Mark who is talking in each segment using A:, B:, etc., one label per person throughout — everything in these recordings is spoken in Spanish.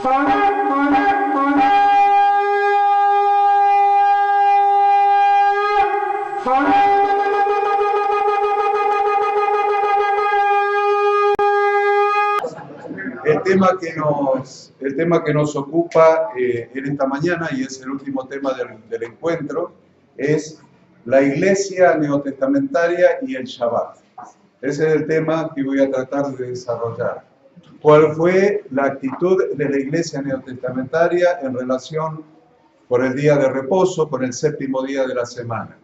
A: El tema que nos ocupa en esta mañana, y es el último tema del encuentro, es la Iglesia neotestamentaria y el Shabbat. Ese es el tema que voy a tratar de desarrollar. ¿Cuál fue la actitud de la Iglesia neotestamentaria en relación con el día de reposo, con el séptimo día de la semana?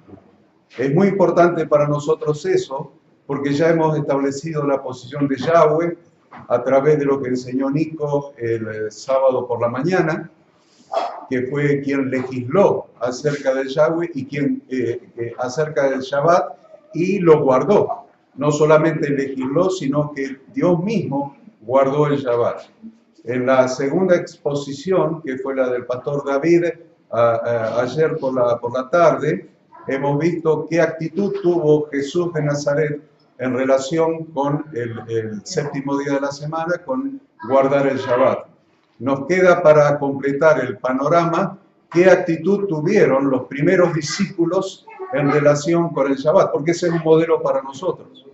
A: Es muy importante para nosotros eso, porque ya hemos establecido la posición de Yahweh a través de lo que enseñó Nico el sábado por la mañana, que fue quien legisló acerca del Yahweh y quien acerca del Shabbat, y lo guardó. No solamente legisló, sino que Dios mismo guardó el Shabbat. En la segunda exposición, que fue la del pastor David ayer por la tarde, hemos visto qué actitud tuvo Jesús de Nazaret en relación con el séptimo día de la semana, con guardar el Shabbat. Nos queda para completar el panorama qué actitud tuvieron los primeros discípulos en relación con el Shabbat, porque ese es un modelo para nosotros.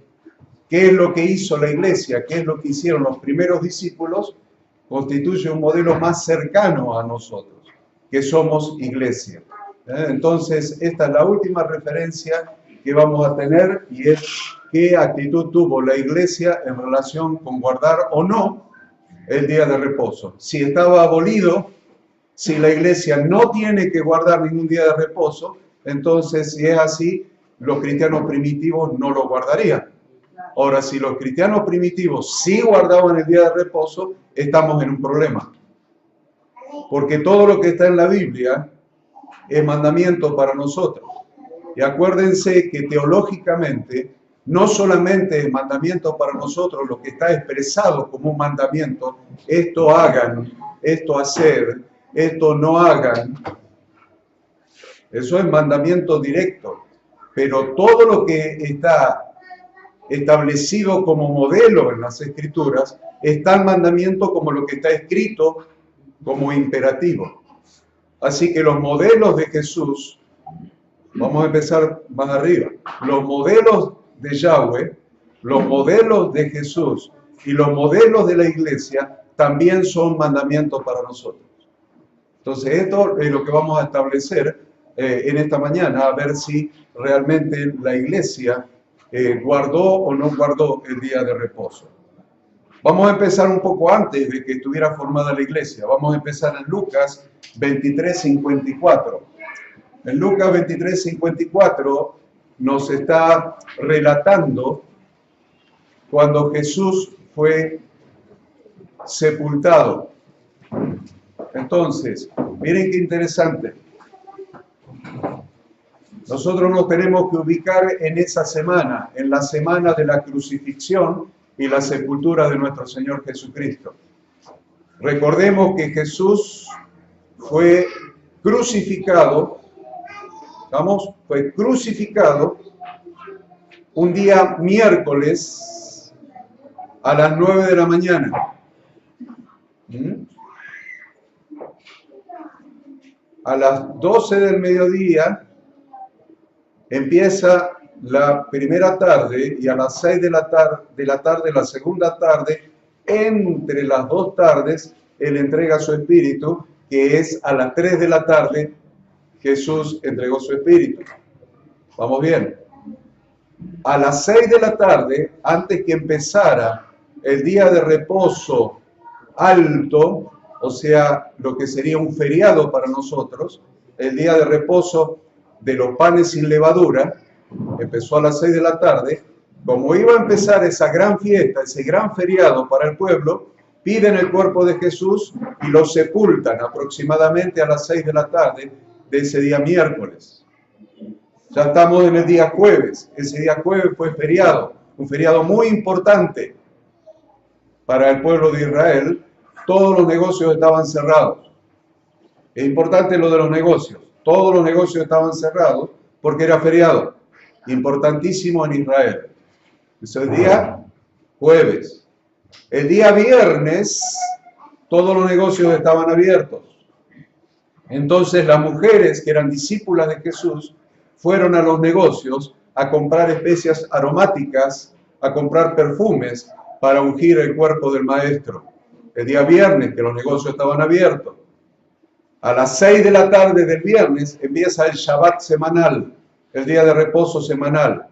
A: ¿Qué es lo que hizo la Iglesia? ¿Qué es lo que hicieron los primeros discípulos? Constituye un modelo más cercano a nosotros, que somos Iglesia. Entonces, esta es la última referencia que vamos a tener, y es qué actitud tuvo la Iglesia en relación con guardar o no el día de reposo. Si estaba abolido, si la Iglesia no tiene que guardar ningún día de reposo, entonces, si es así, los cristianos primitivos no lo guardarían. Ahora, si los cristianos primitivos sí guardaban el día de reposo, estamos en un problema. Porque todo lo que está en la Biblia es mandamiento para nosotros. Y acuérdense que teológicamente no solamente es mandamiento para nosotros lo que está expresado como un mandamiento, esto hagan, esto hacer, esto no hagan. Eso es mandamiento directo. Pero todo lo que está establecido como modelo en las Escrituras es tan mandamiento como lo que está escrito como imperativo. Así que los modelos de Jesús, vamos a empezar más arriba, los modelos de Yahweh, los modelos de Jesús y los modelos de la Iglesia también son mandamientos para nosotros. Entonces esto es lo que vamos a establecer en esta mañana, a ver si realmente la Iglesia guardó o no guardó el día de reposo. Vamos a empezar un poco antes de que estuviera formada la Iglesia. Vamos a empezar en Lucas 23:54. En Lucas 23:54 nos está relatando cuando Jesús fue sepultado. Entonces, miren qué interesante. Nosotros nos tenemos que ubicar en esa semana, en la semana de la crucifixión y la sepultura de nuestro Señor Jesucristo. Recordemos que Jesús fue crucificado, fue crucificado un día miércoles a las 9 de la mañana. A las 12 del mediodía empieza la primera tarde, y a las 6 de la tarde, la segunda tarde. Entre las dos tardes, Él entrega su espíritu, que es a las 3 de la tarde, Jesús entregó su espíritu. ¿Vamos bien? A las 6 de la tarde, antes que empezara el día de reposo alto, o sea, lo que sería un feriado para nosotros, el día de reposo de los panes sin levadura, empezó a las 6 de la tarde. Como iba a empezar esa gran fiesta, ese gran feriado para el pueblo, piden el cuerpo de Jesús y lo sepultan aproximadamente a las 6 de la tarde de ese día miércoles. Ya estamos en el día jueves. Ese día jueves fue feriado, un feriado muy importante para el pueblo de Israel. Todos los negocios estaban cerrados. Es importante lo de los negocios. Todos los negocios estaban cerrados porque era feriado. Importantísimo en Israel. Es el día jueves. El día viernes todos los negocios estaban abiertos. Entonces las mujeres que eran discípulas de Jesús fueron a los negocios a comprar especias aromáticas, a comprar perfumes para ungir el cuerpo del Maestro. El día viernes, que los negocios estaban abiertos. A las 6 de la tarde del viernes empieza el Shabbat semanal, el día de reposo semanal.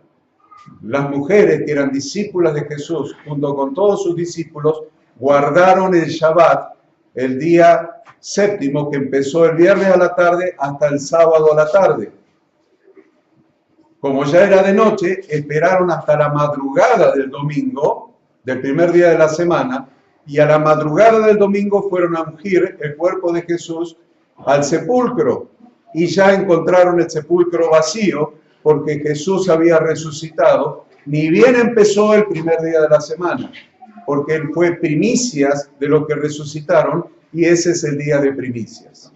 A: Las mujeres que eran discípulas de Jesús, junto con todos sus discípulos, guardaron el Shabbat el día séptimo, que empezó el viernes a la tarde hasta el sábado a la tarde. Como ya era de noche, esperaron hasta la madrugada del domingo, del primer día de la semana, y a la madrugada del domingo fueron a ungir el cuerpo de Jesús al sepulcro, y ya encontraron el sepulcro vacío, porque Jesús había resucitado, ni bien empezó el primer día de la semana, porque él fue primicias de los que resucitaron, y ese es el día de primicias.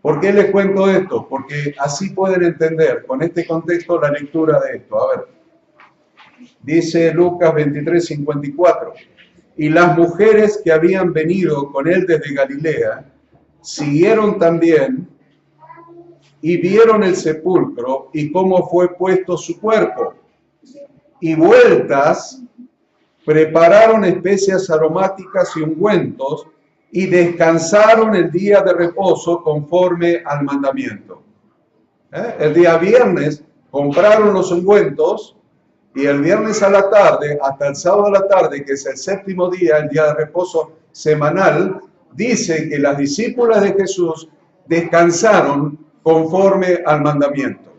A: ¿Por qué les cuento esto? Porque así pueden entender, con este contexto, la lectura de esto. A ver, dice Lucas 23:54, y las mujeres que habían venido con él desde Galilea, siguieron también y vieron el sepulcro y cómo fue puesto su cuerpo. Y vueltas, prepararon especias aromáticas y ungüentos y descansaron el día de reposo conforme al mandamiento. El día viernes compraron los ungüentos y el viernes a la tarde, hasta el sábado a la tarde, que es el séptimo día, el día de reposo semanal, dice que las discípulas de Jesús descansaron conforme al mandamiento.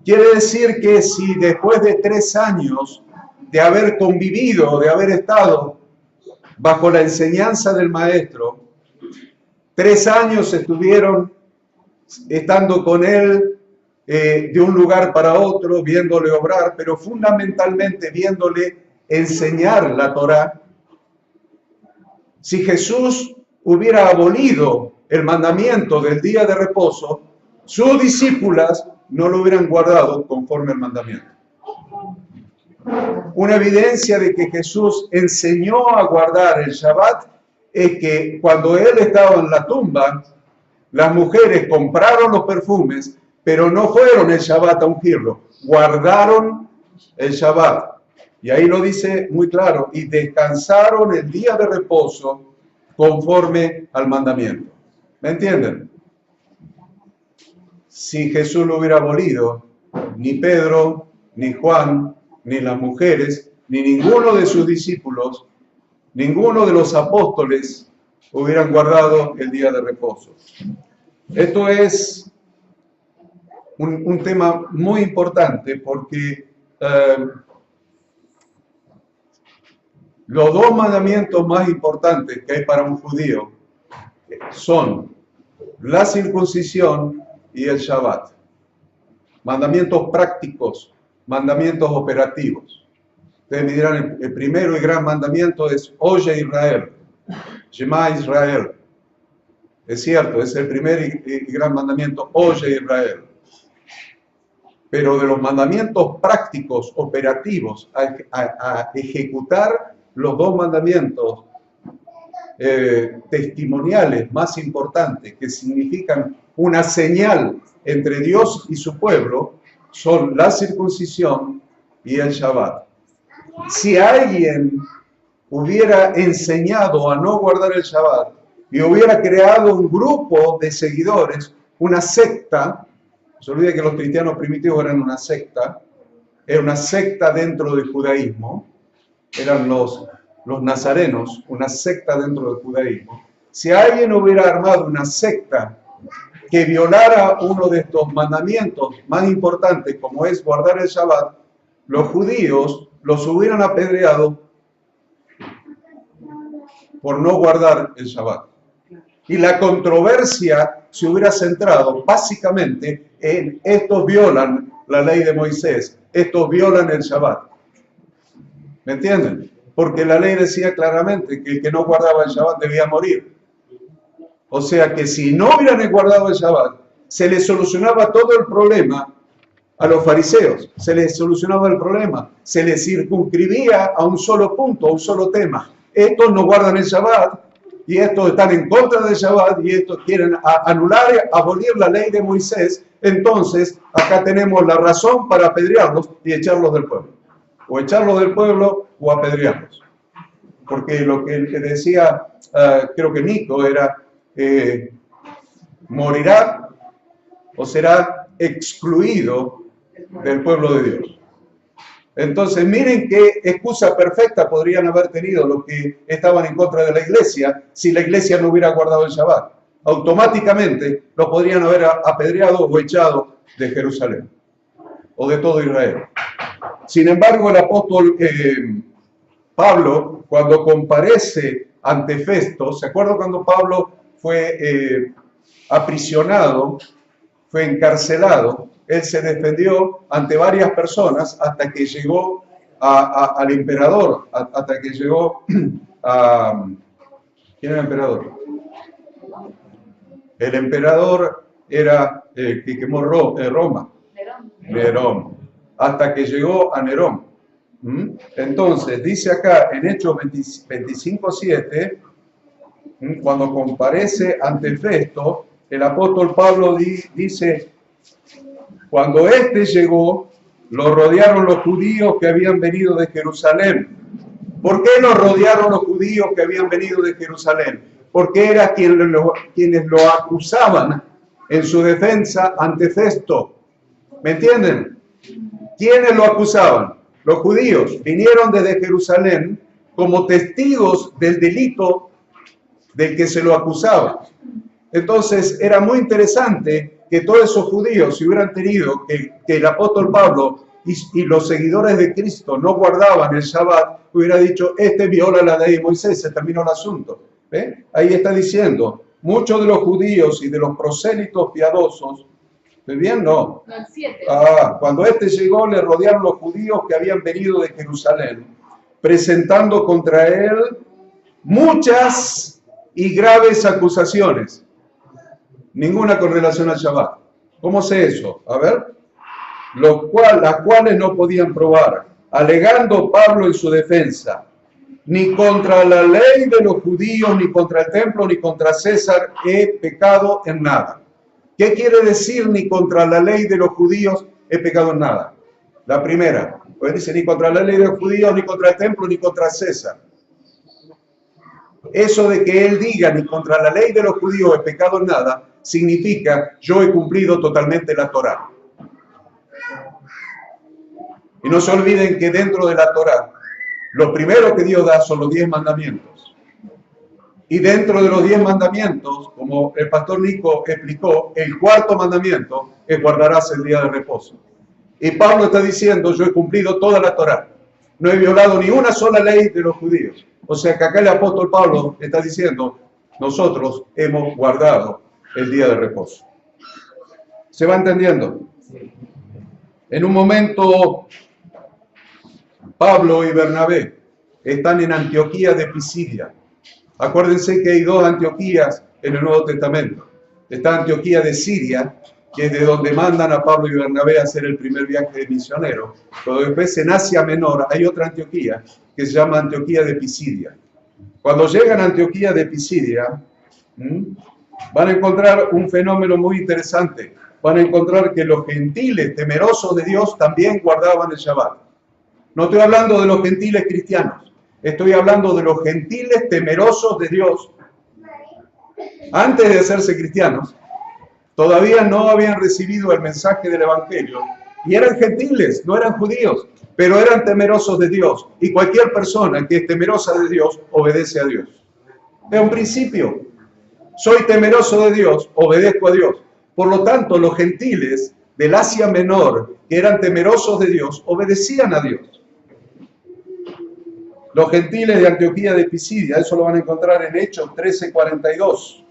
A: Quiere decir que si después de 3 años de haber convivido, de haber estado bajo la enseñanza del Maestro, 3 años estuvieron estando con él de un lugar para otro, viéndole obrar, pero fundamentalmente viéndole enseñar la Torá. Si Jesús hubiera abolido el mandamiento del día de reposo, sus discípulas no lo hubieran guardado conforme al mandamiento. Una evidencia de que Jesús enseñó a guardar el Shabbat es que cuando él estaba en la tumba, las mujeres compraron los perfumes, pero no fueron el Shabbat a ungirlo, guardaron el Shabbat. Y ahí lo dice muy claro, y descansaron el día de reposo conforme al mandamiento. ¿Me entienden? Si Jesús lo hubiera abolido, ni Pedro, ni Juan, ni las mujeres, ni ninguno de sus discípulos, ninguno de los apóstoles hubieran guardado el día de reposo. Esto es un tema muy importante porque los 2 mandamientos más importantes que hay para un judío son la circuncisión y el Shabbat. Mandamientos prácticos, mandamientos operativos. Ustedes me dirán, el primero y gran mandamiento es Oye Israel, Shema Israel. Es cierto, es el primer y gran mandamiento, Oye Israel. Pero de los mandamientos prácticos, operativos, a ejecutar los 2 mandamientos testimoniales más importantes, que significan una señal entre Dios y su pueblo, son la circuncisión y el Shabbat. Si alguien hubiera enseñado a no guardar el Shabbat y hubiera creado un grupo de seguidores, una secta, no se olvide que los cristianos primitivos eran una secta, era una secta dentro del judaísmo, eran los nazarenos, una secta dentro del judaísmo. Si alguien hubiera armado una secta que violara uno de estos mandamientos más importantes, como es guardar el Shabbat, los judíos los hubieran apedreado por no guardar el Shabbat. Y la controversia se hubiera centrado básicamente en estos violan la ley de Moisés, estos violan el Shabbat. ¿Me entienden? Porque la ley decía claramente que el que no guardaba el Shabbat debía morir. O sea que si no hubieran guardado el Shabbat, se les solucionaba todo el problema a los fariseos. Se les solucionaba el problema. Se les circunscribía a un solo punto, a un solo tema. Estos no guardan el Shabbat y estos están en contra del Shabbat, y estos quieren anular, abolir la ley de Moisés. Entonces, acá tenemos la razón para apedrearlos y echarlos del pueblo. O echarlos del pueblo o apedrearlos. Porque lo que decía, creo que Nico, era, morirá o será excluido del pueblo de Dios. Entonces, miren qué excusa perfecta podrían haber tenido los que estaban en contra de la iglesia si la iglesia no hubiera guardado el Shabbat. Automáticamente los podrían haber apedreado o echado de Jerusalén o de todo Israel. Sin embargo, el apóstol Pablo, cuando comparece ante Festo, ¿se acuerdan cuando Pablo fue aprisionado, fue encarcelado? Él se defendió ante varias personas hasta que llegó al emperador, hasta que llegó a... ¿Quién era el emperador? El emperador era el que quemó Roma. Nerón. Hasta que llegó a Nerón. Entonces, dice acá en Hechos 25:7, cuando comparece ante Festo, el apóstol Pablo dice: cuando éste llegó, lo rodearon los judíos que habían venido de Jerusalén. ¿Por qué lo rodearon los judíos que habían venido de Jerusalén? Porque era quienes lo acusaban en su defensa ante Festo. ¿Me entienden? ¿Quiénes lo acusaban? Los judíos vinieron desde Jerusalén como testigos del delito del que se lo acusaba. Entonces era muy interesante que todos esos judíos, si hubieran tenido que el apóstol Pablo y los seguidores de Cristo no guardaban el Shabbat, hubiera dicho: este viola la ley de Moisés, se terminó el asunto. ¿Ve? Ahí está diciendo, muchos de los judíos y de los prosélitos piadosos, ¿ves bien? No. Cuando este llegó, le rodearon los judíos que habían venido de Jerusalén, presentando contra él muchas y graves acusaciones. Ninguna con relación al Shabbat. ¿Cómo sé eso? A ver. Las cuales no podían probar, alegando Pablo en su defensa: ni contra la ley de los judíos, ni contra el templo, ni contra César he pecado en nada. ¿Qué quiere decir ni contra la ley de los judíos he pecado en nada? La primera, pues dice: ni contra la ley de los judíos, ni contra el templo, ni contra César. Eso de que él diga ni contra la ley de los judíos he pecado en nada, significa: yo he cumplido totalmente la Torá. Y no se olviden que dentro de la Torá, lo primero que Dios da son los 10 mandamientos. Y dentro de los 10 mandamientos, como el pastor Nico explicó, el cuarto mandamiento es: guardarás el día de reposo. Y Pablo está diciendo: yo he cumplido toda la Torá. No he violado ni una sola ley de los judíos. O sea que acá el apóstol Pablo está diciendo: nosotros hemos guardado el día de reposo. ¿Se va entendiendo? En un momento, Pablo y Bernabé están en Antioquía de Pisidia. Acuérdense que hay dos Antioquías en el Nuevo Testamento. Está Antioquía de Siria, que es de donde mandan a Pablo y Bernabé a hacer el primer viaje de misionero. Pero después en Asia Menor hay otra Antioquía que se llama Antioquía de Pisidia. Cuando llegan a Antioquía de Pisidia, van a encontrar un fenómeno muy interesante. Van a encontrar que los gentiles temerosos de Dios también guardaban el Shabbat. No estoy hablando de los gentiles cristianos, estoy hablando de los gentiles temerosos de Dios. Antes de hacerse cristianos, todavía no habían recibido el mensaje del Evangelio y eran gentiles, no eran judíos, pero eran temerosos de Dios. Y cualquier persona que es temerosa de Dios obedece a Dios. Es un principio. Soy temeroso de Dios, obedezco a Dios. Por lo tanto, los gentiles del Asia Menor, que eran temerosos de Dios, obedecían a Dios. Los gentiles de Antioquía de Pisidia, eso lo van a encontrar en Hechos 13:42.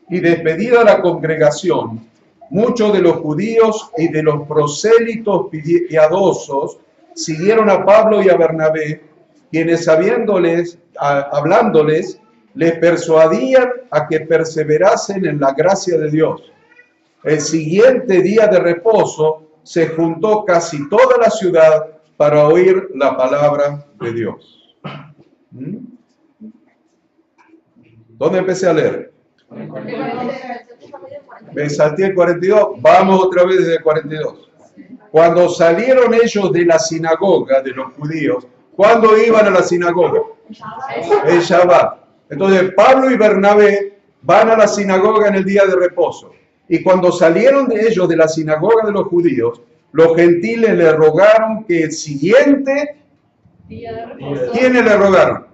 A: Y despedida la congregación, muchos de los judíos y de los prosélitos piadosos siguieron a Pablo y a Bernabé, quienes hablándoles, les persuadían a que perseverasen en la gracia de Dios. El siguiente día de reposo se juntó casi toda la ciudad para oír la palabra de Dios. ¿Dónde empecé a leer? Me salté el 42, vamos otra vez desde el 42. Cuando salieron ellos de la sinagoga de los judíos, ¿cuándo iban a la sinagoga? El Shabbat. Entonces Pablo y Bernabé van a la sinagoga en el día de reposo. Y cuando salieron de ellos de la sinagoga de los judíos, los gentiles le rogaron que el siguiente día de reposo. ¿Quiénes le rogaron?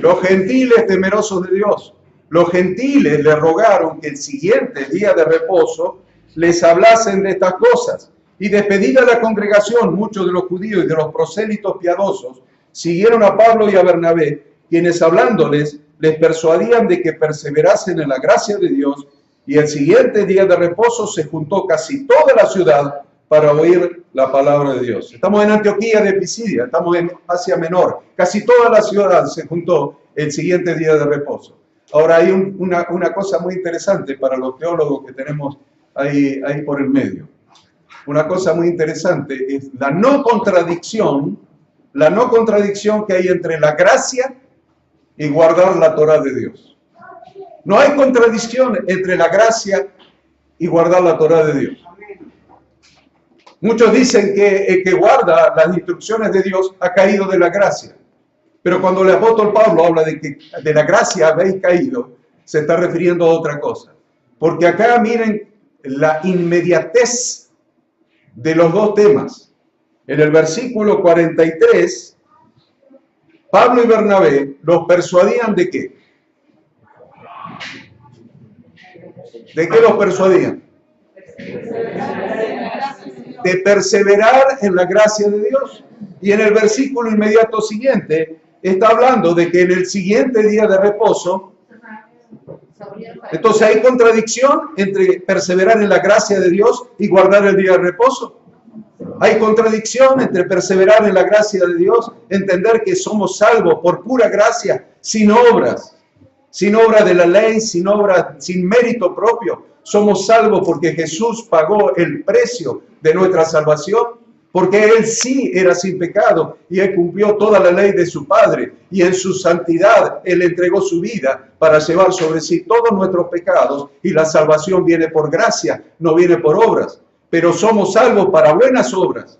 A: Los gentiles temerosos de Dios. Los gentiles le rogaron que el siguiente día de reposo les hablasen de estas cosas. Y despedida la congregación, muchos de los judíos y de los prosélitos piadosos siguieron a Pablo y a Bernabé, quienes hablándoles les persuadían de que perseverasen en la gracia de Dios. Y el siguiente día de reposo se juntó casi toda la ciudad para oír la palabra de Dios. Estamos en Antioquía de Pisidia, estamos en Asia Menor. Casi toda la ciudad se juntó el siguiente día de reposo. Ahora hay una cosa muy interesante para los teólogos que tenemos ahí por el medio. Una cosa muy interesante es la no contradicción que hay entre la gracia y guardar la Torá de Dios. No hay contradicción entre la gracia y guardar la Torá de Dios. Muchos dicen que el que guarda las instrucciones de Dios ha caído de la gracia. Pero cuando el apóstol Pablo habla de que de la gracia habéis caído, se está refiriendo a otra cosa. Porque acá miren la inmediatez de los dos temas. En el versículo 43, Pablo y Bernabé los persuadían ¿de qué? ¿De qué los persuadían? De perseverar en la gracia de Dios. Y en el versículo inmediato siguiente está hablando de que en el siguiente día de reposo, entonces hay contradicción entre perseverar en la gracia de Dios y guardar el día de reposo. Hay contradicción entre perseverar en la gracia de Dios, entender que somos salvos por pura gracia, sin obras de la ley, sin mérito propio. Somos salvos porque Jesús pagó el precio de nuestra salvación, porque Él sí era sin pecado y Él cumplió toda la ley de su Padre, y en su santidad Él entregó su vida para llevar sobre sí todos nuestros pecados, y la salvación viene por gracia, no viene por obras. Pero somos salvos para buenas obras.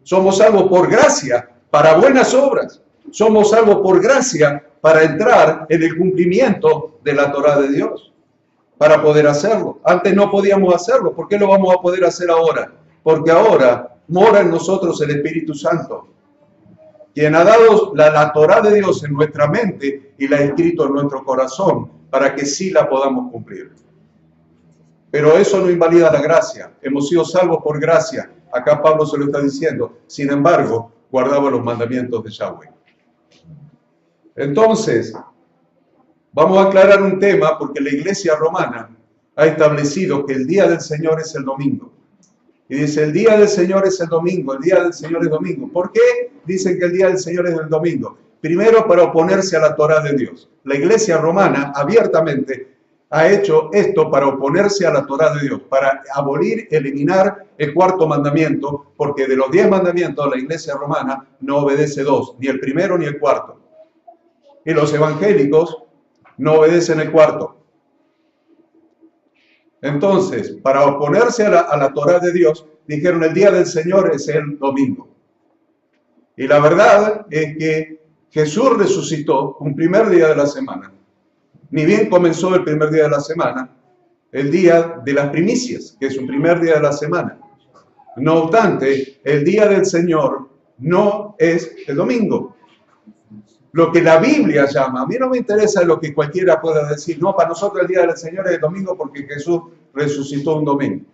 A: Somos salvos por gracia para buenas obras. Somos salvos por gracia para entrar en el cumplimiento de la Torá de Dios, para poder hacerlo. Antes no podíamos hacerlo. ¿Por qué lo vamos a poder hacer ahora? Porque ahora mora en nosotros el Espíritu Santo, quien ha dado la Torá de Dios en nuestra mente y la ha escrito en nuestro corazón para que sí la podamos cumplir. Pero eso no invalida la gracia. Hemos sido salvos por gracia. Acá Pablo se lo está diciendo. Sin embargo, guardaba los mandamientos de Yahweh. Entonces, vamos a aclarar un tema, porque la Iglesia romana ha establecido que el día del Señor es el domingo. Y dice, el día del Señor es el domingo, el día del Señor es domingo. ¿Por qué dicen que el día del Señor es el domingo? Primero, para oponerse a la Torá de Dios. La Iglesia romana abiertamente ha hecho esto para oponerse a la Torá de Dios, para abolir, eliminar el cuarto mandamiento, porque de los 10 mandamientos la Iglesia romana no obedece 2, ni el primero ni el cuarto. Y los evangélicos no obedecen el cuarto. Entonces, para oponerse a la Torá de Dios, dijeron el día del Señor es el domingo. Y la verdad es que Jesús resucitó un primer día de la semana. Ni bien comenzó el primer día de la semana, el día de las primicias, que es un primer día de la semana. No obstante, el día del Señor no es el domingo. Lo que la Biblia llama, a mí no me interesa lo que cualquiera pueda decir, no, para nosotros el día del Señor es el domingo porque Jesús resucitó un domingo.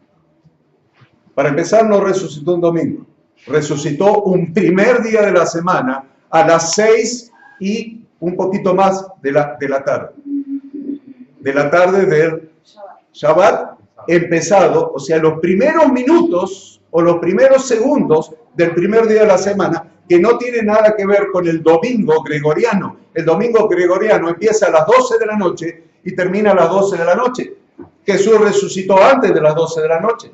A: Para empezar, no resucitó un domingo, resucitó un primer día de la semana a las 6 y un poquito más de la tarde. De la tarde del Shabbat empezado, o sea, los primeros minutos o los primeros segundos del primer día de la semana, que no tiene nada que ver con el domingo gregoriano. El domingo gregoriano empieza a las 12 de la noche y termina a las 12 de la noche. Jesús resucitó antes de las 12 de la noche.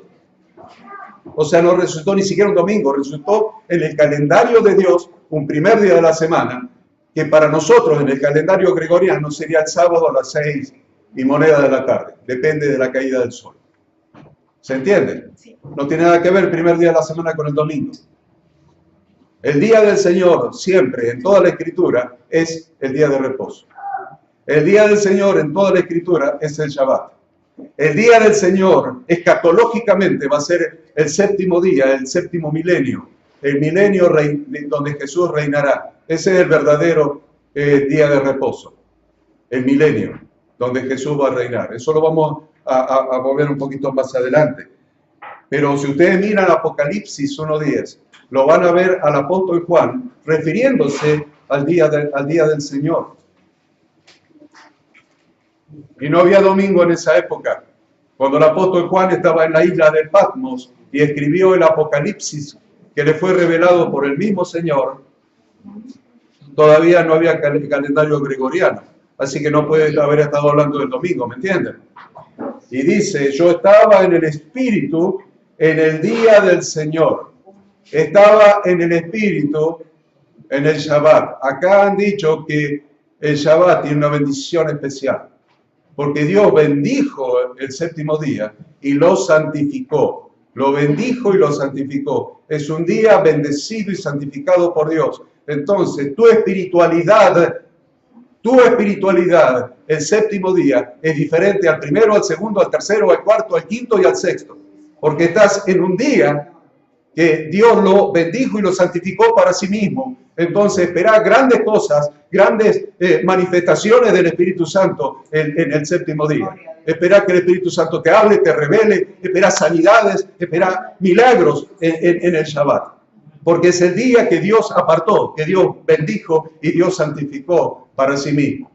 A: O sea, no resucitó ni siquiera un domingo, resucitó en el calendario de Dios un primer día de la semana, que para nosotros en el calendario gregoriano sería el sábado a las 6 y moneda de la tarde, depende de la caída del sol. ¿Se entiende?
B: Sí.
A: No tiene nada que ver el primer día de la semana con el domingo. El día del Señor, siempre, en toda la Escritura, es el día de reposo. El día del Señor, en toda la Escritura, es el Shabbat. El día del Señor, escatológicamente, va a ser el séptimo día, el séptimo milenio. El milenio donde Jesús reinará. Ese es el verdadero día de reposo. El milenio, donde Jesús va a reinar. Eso lo vamos a volver un poquito más adelante. Pero si ustedes miran Apocalipsis 1:10, lo van a ver al apóstol Juan refiriéndose al día del Señor. Y no había domingo en esa época. Cuando el apóstol Juan estaba en la isla de Patmos y escribió el Apocalipsis que le fue revelado por el mismo Señor, todavía no había calendario gregoriano. Así que no puede haber estado hablando del domingo, ¿me entienden? Y dice, yo estaba en el Espíritu en el día del Señor. Estaba en el Espíritu en el Shabbat. Acá han dicho que el Shabbat tiene una bendición especial, porque Dios bendijo el séptimo día y lo santificó. Lo bendijo y lo santificó. Es un día bendecido y santificado por Dios. Entonces, tu espiritualidad, el séptimo día, es diferente al primero, al segundo, al tercero, al cuarto, al quinto y al sexto. Porque estás en un día que Dios lo bendijo y lo santificó para sí mismo. Entonces, espera grandes cosas, grandes manifestaciones del Espíritu Santo en el séptimo día. Espera que el Espíritu Santo te hable, te revele, espera sanidades, espera milagros en el Shabbat. Porque es el día que Dios apartó, que Dios bendijo y Dios santificó para sí mismo.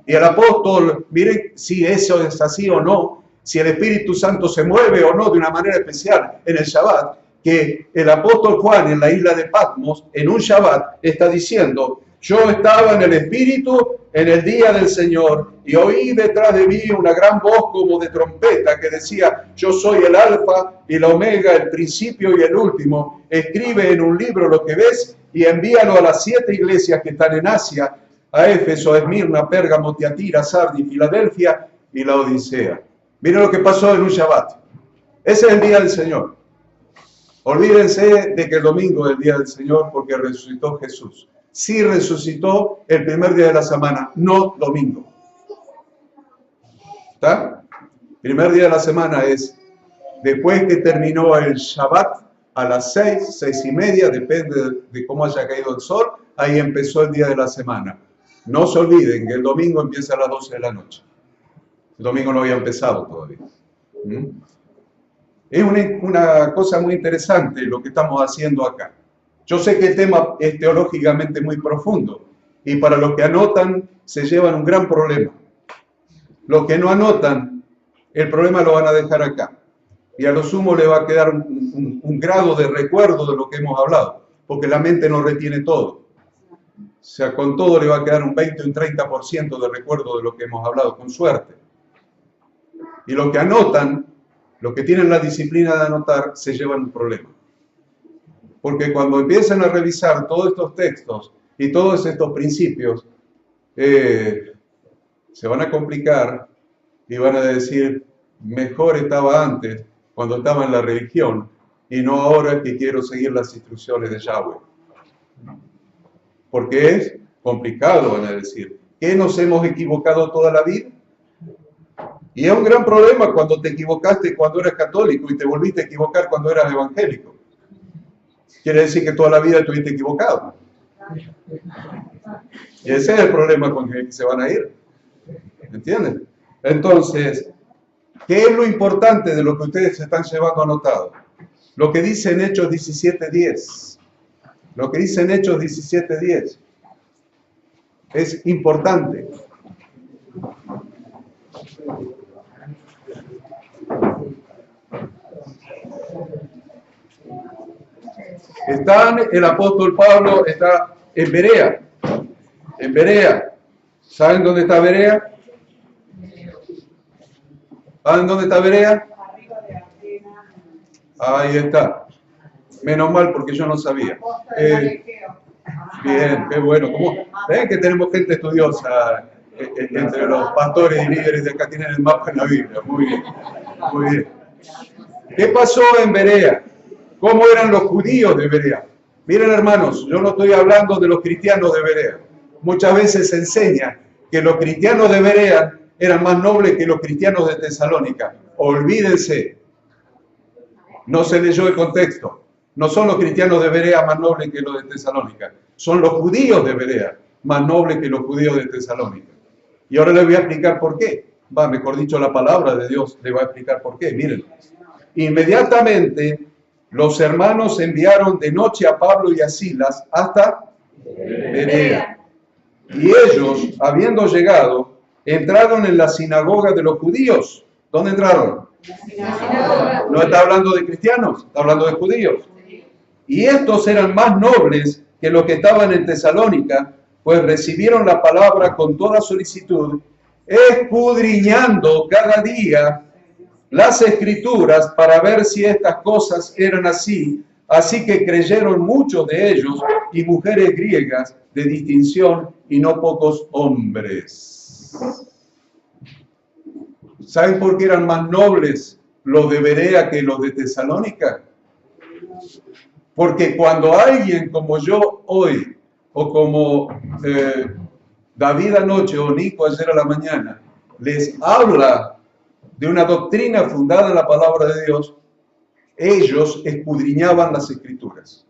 A: Y el apóstol, miren si eso es así o no, si el Espíritu Santo se mueve o no de una manera especial en el Shabbat, que el apóstol Juan en la isla de Patmos, en un Shabbat, está diciendo, yo estaba en el Espíritu en el día del Señor y oí detrás de mí una gran voz como de trompeta que decía, yo soy el Alfa y la Omega, el principio y el último. Escribe en un libro lo que ves y envíalo a las 7 iglesias que están en Asia, a Éfeso, Esmirna, Pérgamo, Tiatira, Sardis, Filadelfia y la Odisea. Miren lo que pasó en un Shabbat. Ese es el día del Señor. Olvídense de que el domingo es el día del Señor porque resucitó Jesús. Sí resucitó el primer día de la semana, no domingo. ¿Está? Primer día de la semana es después que terminó el Shabbat a las 6, 6:30, depende de cómo haya caído el sol, ahí empezó el día de la semana. No se olviden que el domingo empieza a las 12 de la noche. El domingo no había empezado todavía. Es una cosa muy interesante lo que estamos haciendo acá. Yo sé que el tema es teológicamente muy profundo y para los que anotan se llevan un gran problema. Los que no anotan, el problema lo van a dejar acá. Y a lo sumo le va a quedar un grado de recuerdo de lo que hemos hablado, porque la mente no retiene todo. O sea, con todo le va a quedar un 20 o un 30% de recuerdo de lo que hemos hablado, con suerte. Y los que anotan, los que tienen la disciplina de anotar, se llevan un problema. Porque cuando empiezan a revisar todos estos textos y todos estos principios, se van a complicar y van a decir, mejor estaba antes, cuando estaba en la religión, y no ahora que quiero seguir las instrucciones de Yahweh. Porque es complicado, van a decir. ¿Qué nos hemos equivocado toda la vida? Y es un gran problema cuando te equivocaste cuando eras católico y te volviste a equivocar cuando eras evangélico. Quiere decir que toda la vida estuviste equivocado. Y ese es el problema con el que se van a ir. ¿Entienden? Entonces, ¿qué es lo importante de lo que ustedes se están llevando anotado? Lo que dice en Hechos 17:10. Lo que dice en Hechos 17:10. Es importante. El apóstol Pablo está en Berea. En Berea. ¿Saben dónde está Berea? ¿Saben dónde está Berea? Ahí está. Menos mal, porque yo no sabía. Bien, qué bueno. ¿Ven que tenemos gente estudiosa entre los pastores y líderes de acá? Tienen el mapa en la Biblia. Muy bien, muy bien. ¿Qué pasó en Berea? ¿Cómo eran los judíos de Berea? Miren, hermanos, yo no estoy hablando de los cristianos de Berea. Muchas veces se enseña que los cristianos de Berea eran más nobles que los cristianos de Tesalónica. Olvídense. No se leyó el contexto. No son los cristianos de Berea más nobles que los de Tesalónica. Son los judíos de Berea más nobles que los judíos de Tesalónica. Y ahora les voy a explicar por qué. Mejor dicho, la palabra de Dios les va a explicar por qué. Miren. Inmediatamente los hermanos enviaron de noche a Pablo y a Silas hasta Berea. Y ellos, habiendo llegado, entraron en la sinagoga de los judíos. ¿Dónde entraron? No está hablando de cristianos, está hablando de judíos. Y estos eran más nobles que los que estaban en Tesalónica, pues recibieron la palabra con toda solicitud, escudriñando cada día las escrituras para ver si estas cosas eran así. Así que creyeron muchos de ellos y mujeres griegas de distinción y no pocos hombres. ¿Saben por qué eran más nobles los de Berea que los de Tesalónica? Porque cuando alguien como yo hoy, o como David anoche o Nico ayer a la mañana, les habla de una doctrina fundada en la palabra de Dios, ellos escudriñaban las escrituras.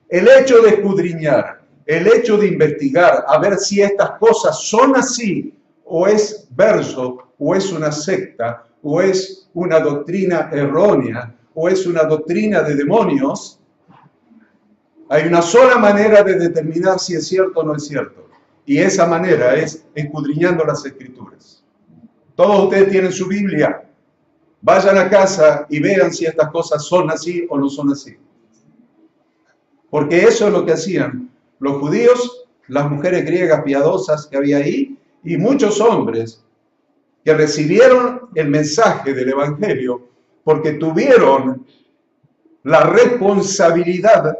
A: El hecho de escudriñar, el hecho de investigar, a ver si estas cosas son así, o es verso, o es una secta, o es una doctrina errónea, o es una doctrina de demonios, hay una sola manera de determinar si es cierto o no es cierto. Y esa manera es escudriñando las escrituras. Todos ustedes tienen su Biblia. Vayan a casa y vean si estas cosas son así o no son así. Porque eso es lo que hacían los judíos, las mujeres griegas piadosas que había ahí, y muchos hombres que recibieron el mensaje del Evangelio porque tuvieron la responsabilidad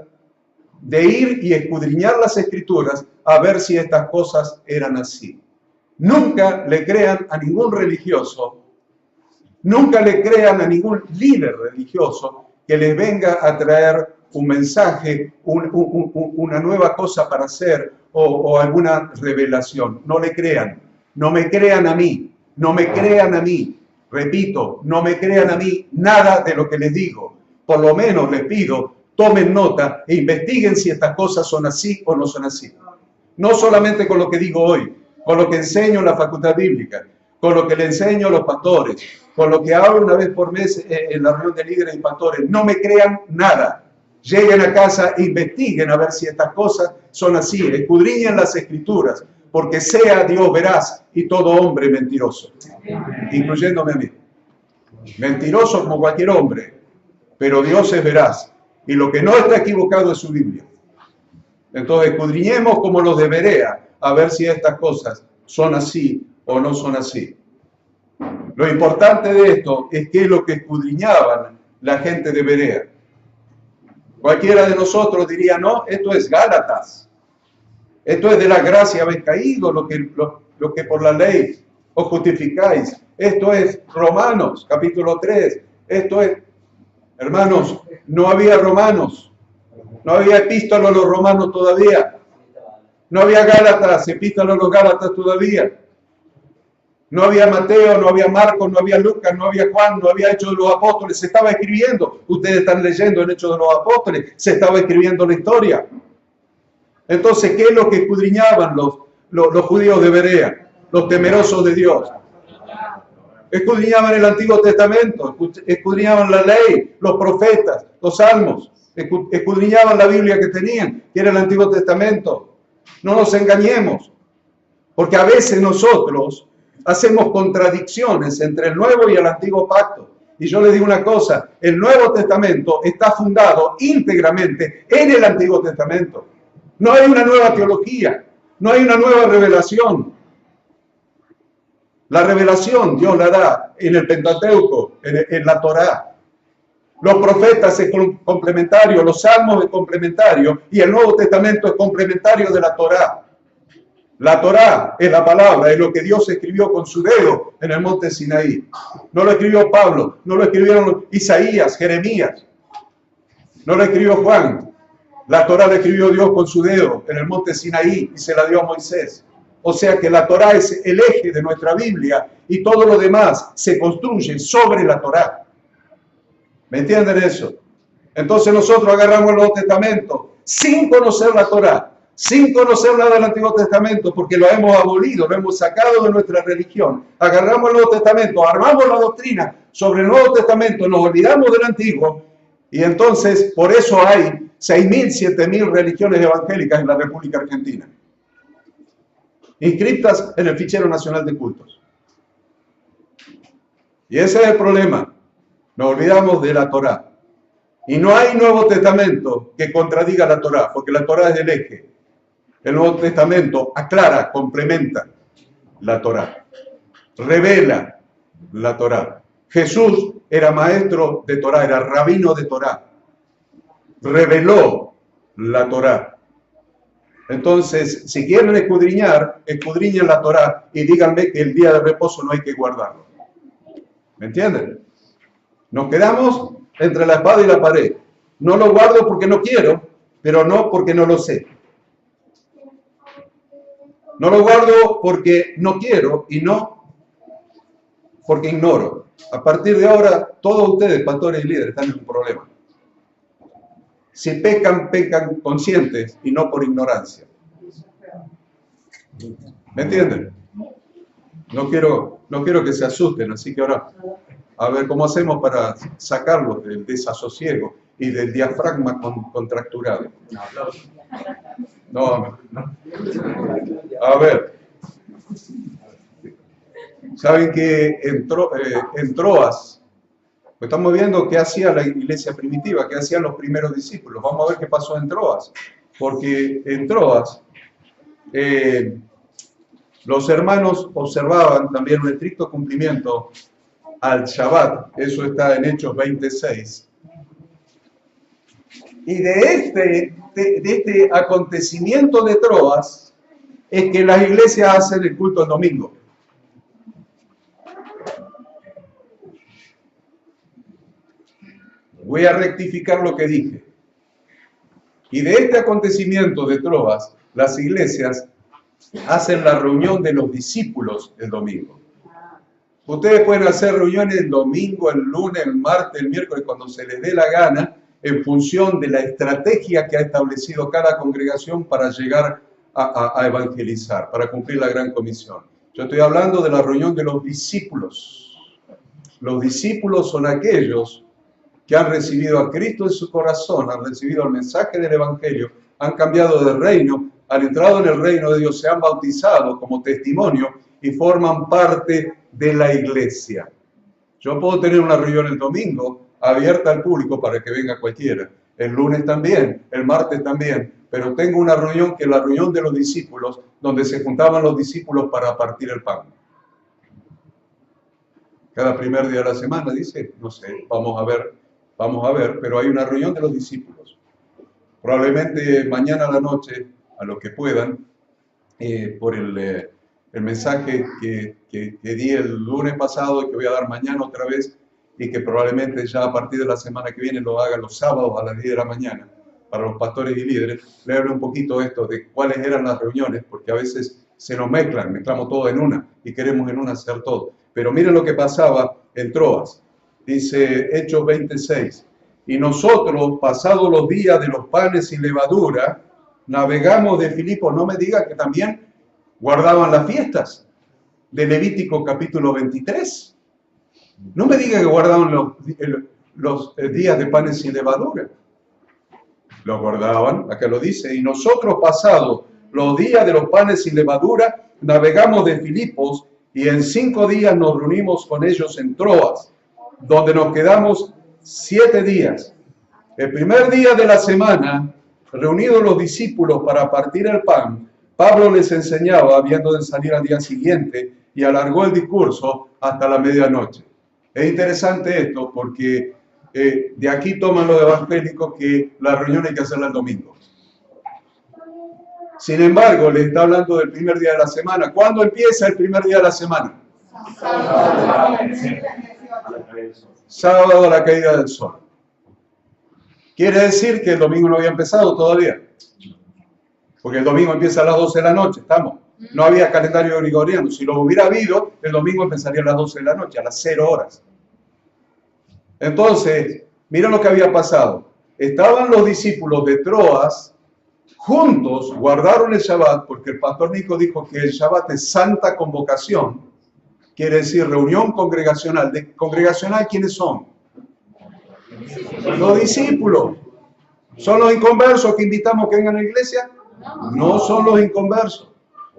A: de ir y escudriñar las Escrituras a ver si estas cosas eran así. Nunca le crean a ningún religioso, nunca le crean a ningún líder religioso que les venga a traer un mensaje, una nueva cosa para hacer o alguna revelación. No le crean, no me crean a mí, no me crean a mí. Repito, no me crean a mí nada de lo que les digo. Por lo menos les pido, tomen nota e investiguen si estas cosas son así o no son así. No solamente con lo que digo hoy, con lo que enseño en la facultad bíblica, con lo que le enseño a los pastores, con lo que hablo una vez por mes en la reunión de líderes y pastores. No me crean nada. Lleguen a casa e investiguen a ver si estas cosas son así. Escudriñen las Escrituras, porque sea Dios veraz y todo hombre mentiroso, incluyéndome a mí. Mentiroso como cualquier hombre, pero Dios es veraz. Y lo que no está equivocado es su Biblia. Entonces, escudriñemos como los de Berea, a ver si estas cosas son así o no son así. Lo importante de esto es que es lo que escudriñaban la gente de Berea. Cualquiera de nosotros diría, no, esto es Gálatas. Esto es de la gracia habéis caído, lo que por la ley os justificáis. Esto es Romanos, capítulo 3. Esto es, hermanos, no había romanos. No había epístola a los romanos todavía. No había Gálatas, epístola a los Gálatas todavía. No había Mateo, no había Marcos, no había Lucas, no había Juan, no había Hechos de los Apóstoles. Se estaba escribiendo. Ustedes están leyendo en Hechos de los Apóstoles. Se estaba escribiendo la historia. Entonces, ¿qué es lo que escudriñaban los judíos de Berea? Los temerosos de Dios. Escudriñaban el Antiguo Testamento, escudriñaban la ley, los profetas, los salmos. Escudriñaban la Biblia que tenían, que era el Antiguo Testamento. No nos engañemos, porque a veces nosotros hacemos contradicciones entre el Nuevo y el Antiguo Pacto. Y yo les digo una cosa, el Nuevo Testamento está fundado íntegramente en el Antiguo Testamento. No hay una nueva teología, no hay una nueva revelación. La revelación Dios la da en el Pentateuco, en la Torá. Los profetas es complementario, los salmos es complementario y el Nuevo Testamento es complementario de la Torá. La Torá es la palabra, es lo que Dios escribió con su dedo en el monte Sinaí. No lo escribió Pablo, no lo escribieron Isaías, Jeremías, no lo escribió Juan. La Torá la escribió Dios con su dedo en el monte Sinaí y se la dio a Moisés. O sea que la Torá es el eje de nuestra Biblia y todo lo demás se construye sobre la Torá. ¿Me entienden eso? Entonces nosotros agarramos el Nuevo Testamento sin conocer la Torá, sin conocer nada del Antiguo Testamento, porque lo hemos abolido, lo hemos sacado de nuestra religión. Agarramos el Nuevo Testamento, armamos la doctrina sobre el Nuevo Testamento, nos olvidamos del Antiguo, y entonces por eso hay 6.000, 7.000 religiones evangélicas en la República Argentina, inscritas en el Fichero Nacional de Cultos. Y ese es el problema. Nos olvidamos de la Torá. Y no hay Nuevo Testamento que contradiga la Torá, porque la Torá es el eje. El Nuevo Testamento aclara, complementa la Torá, revela la Torá. Jesús era maestro de Torá, era rabino de Torá, reveló la Torá. Entonces, si quieren escudriñar, escudriñen la Torá y díganme que el día de reposo no hay que guardarlo. ¿Me entienden? Nos quedamos entre la espada y la pared. No lo guardo porque no quiero, pero no porque no lo sé. No lo guardo porque no quiero y no porque ignoro. A partir de ahora, todos ustedes, pastores y líderes, están en un problema. Si pecan, pecan conscientes y no por ignorancia. ¿Me entienden? No quiero que se asusten, así que ahora, a ver cómo hacemos para sacarlos del desasosiego y del diafragma contracturado. No. A ver. Saben que en Troas, pues estamos viendo qué hacía la iglesia primitiva, qué hacían los primeros discípulos. Vamos a ver qué pasó en Troas. Porque en Troas, los hermanos observaban también un estricto cumplimiento al Shabbat. Eso está en Hechos 26. Y de este acontecimiento de Troas es que las iglesias hacen el culto el domingo. Voy a rectificar lo que dije. Y de este acontecimiento de Troas, las iglesias hacen la reunión de los discípulos el domingo. Ustedes pueden hacer reuniones el domingo, el lunes, el martes, el miércoles, cuando se les dé la gana, en función de la estrategia que ha establecido cada congregación para llegar a evangelizar, para cumplir la gran comisión. Yo estoy hablando de la reunión de los discípulos. Los discípulos son aquellos que han recibido a Cristo en su corazón, han recibido el mensaje del Evangelio, han cambiado de reino, han entrado en el reino de Dios, se han bautizado como testimonio y forman parte de la iglesia. Yo puedo tener una reunión el domingo abierta al público para que venga cualquiera, el lunes también, el martes también, pero tengo una reunión que es la reunión de los discípulos, donde se juntaban los discípulos para partir el pan. Cada primer día de la semana, dice, no sé, vamos a ver, pero hay una reunión de los discípulos. Probablemente mañana a la noche, a los que puedan, por el mensaje que di el lunes pasado y que voy a dar mañana otra vez, y que probablemente ya a partir de la semana que viene lo haga los sábados a las 10 de la mañana, para los pastores y líderes, le hablo un poquito esto de cuáles eran las reuniones, porque a veces se nos mezclamos todo en una, y queremos en una hacer todo. Pero miren lo que pasaba en Troas. Dice Hechos 26, y nosotros, pasados los días de los panes sin levadura, navegamos de Filipos. No me diga que también guardaban las fiestas de Levítico capítulo 23. No me diga que guardaban los días de panes sin levadura. Los guardaban, acá lo dice, y nosotros, pasados los días de los panes sin levadura, navegamos de Filipos, y en 5 días nos reunimos con ellos en Troas, donde nos quedamos 7 días. El primer día de la semana, reunidos los discípulos para partir el pan, Pablo les enseñaba, habiendo de salir al día siguiente, y alargó el discurso hasta la medianoche. Es interesante esto porque de aquí toman los evangélicos que la reunión hay que hacerla el domingo. Sin embargo, le está hablando del primer día de la semana. ¿Cuándo empieza el primer día de la semana? Sábado a la caída del sol. Quiere decir que el domingo no había empezado todavía. Porque el domingo empieza a las 12 de la noche, ¿estamos? No había calendario gregoriano. Si lo hubiera habido, el domingo empezaría a las 12 de la noche, a las 0 horas. Entonces, mira lo que había pasado. Estaban los discípulos de Troas juntos, guardaron el Shabbat, porque el pastor Nico dijo que el Shabbat es santa convocación, quiere decir reunión congregacional. ¿De congregacional quiénes son? Los discípulos. ¿Son los inconversos que invitamos que vengan a la iglesia? No son los inconversos.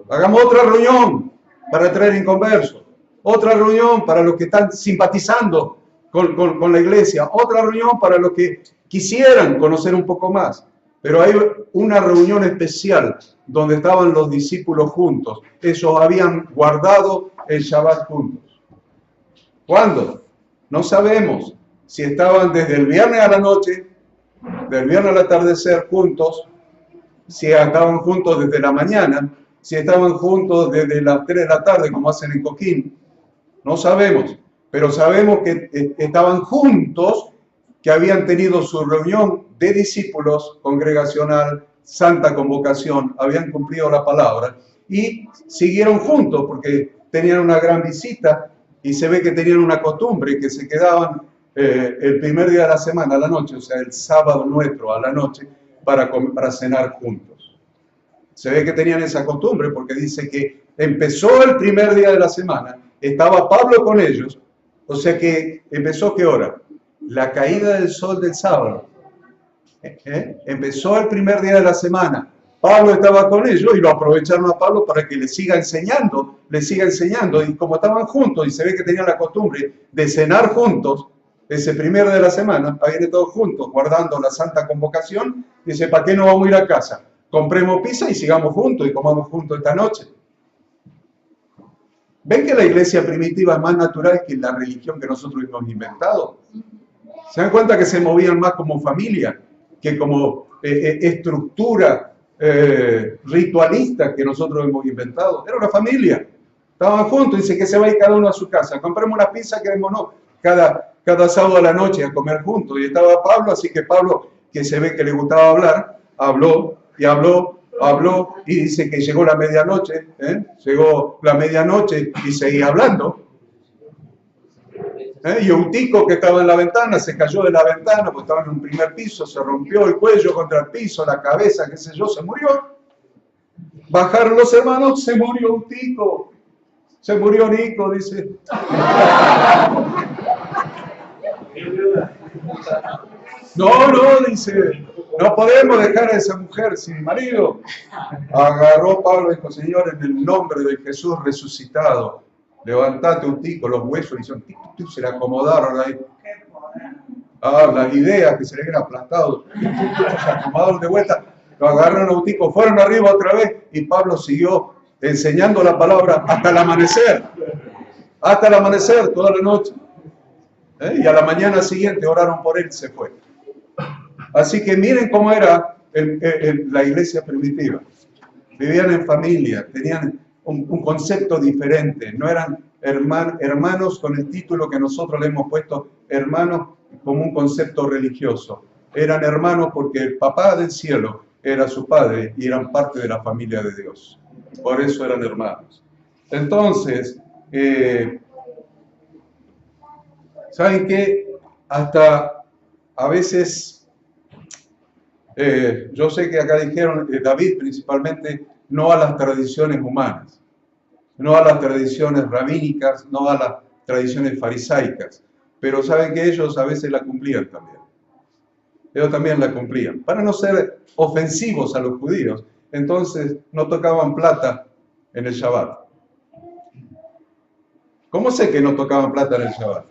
A: Hagamos otra reunión para traer inconversos. Otra reunión para los que están simpatizando con la iglesia. Otra reunión para los que quisieran conocer un poco más. Pero hay una reunión especial donde estaban los discípulos juntos. Ellos habían guardado el Shabbat juntos. ¿Cuándo? No sabemos. Si estaban desde el viernes a la noche, del viernes al atardecer juntos, si estaban juntos desde la mañana, si estaban juntos desde las 3 de la tarde, como hacen en Coquín, no sabemos. Pero sabemos que estaban juntos, que habían tenido su reunión de discípulos congregacional, santa convocación, habían cumplido la palabra y siguieron juntos porque tenían una gran visita y se ve que tenían una costumbre que se quedaban el primer día de la semana a la noche, o sea, el sábado nuestro a la noche, para cenar juntos. Se ve que tenían esa costumbre porque dice que empezó el primer día de la semana, estaba Pablo con ellos, o sea que empezó ¿qué hora? La caída del sol del sábado. Empezó el primer día de la semana. Pablo estaba con ellos y lo aprovecharon a Pablo para que le siga enseñando. Y como estaban juntos y se ve que tenían la costumbre de cenar juntos, ese primer día de la semana, habían todos juntos guardando la santa convocación, dice, ¿para qué no vamos a ir a casa? Compremos pizza y sigamos juntos y comamos juntos esta noche. ¿Ven que la iglesia primitiva es más natural que la religión que nosotros hemos inventado? ¿Se dan cuenta que se movían más como familia que como estructura ritualista que nosotros hemos inventado? Era una familia. Estaban juntos, dice que se va a ir cada uno a su casa. Compremos una pizza, quedémonos cada sábado a la noche a comer juntos. Y estaba Pablo, así que Pablo, que se ve que le gustaba hablar, habló y dice que llegó la medianoche, llegó la medianoche y seguía hablando. Y Eutico, que estaba en la ventana, se cayó de la ventana, porque estaba en un primer piso, se rompió el cuello contra el piso, la cabeza, qué sé yo, se murió. Bajaron los hermanos, se murió Eutico, se murió Nico, dice. No, dice, no podemos dejar a esa mujer sin marido. Agarró Pablo y dijo, Señor, en el nombre de Jesús resucitado, levantate un tico, los huesos, y se le acomodaron ahí. Las ideas que se le habían aplastado, se acomodaron de vuelta, lo agarraron a un tico, fueron arriba otra vez, y Pablo siguió enseñando la palabra hasta el amanecer, toda la noche. Y a la mañana siguiente oraron por él y se fue. Así que miren cómo era la iglesia primitiva. Vivían en familia, tenían un concepto diferente, no eran hermanos con el título que nosotros le hemos puesto hermanos como un concepto religioso. Eran hermanos porque el papá del cielo era su padre y eran parte de la familia de Dios. Por eso eran hermanos. Entonces, ¿saben qué? Hasta a veces, yo sé que acá dijeron, David principalmente, no a las tradiciones humanas, no a las tradiciones rabínicas, no a las tradiciones farisaicas, pero saben que ellos a veces la cumplían también. Ellos también la cumplían, para no ser ofensivos a los judíos. Entonces no tocaban plata en el Shabbat. ¿Cómo sé que no tocaban plata en el Shabbat?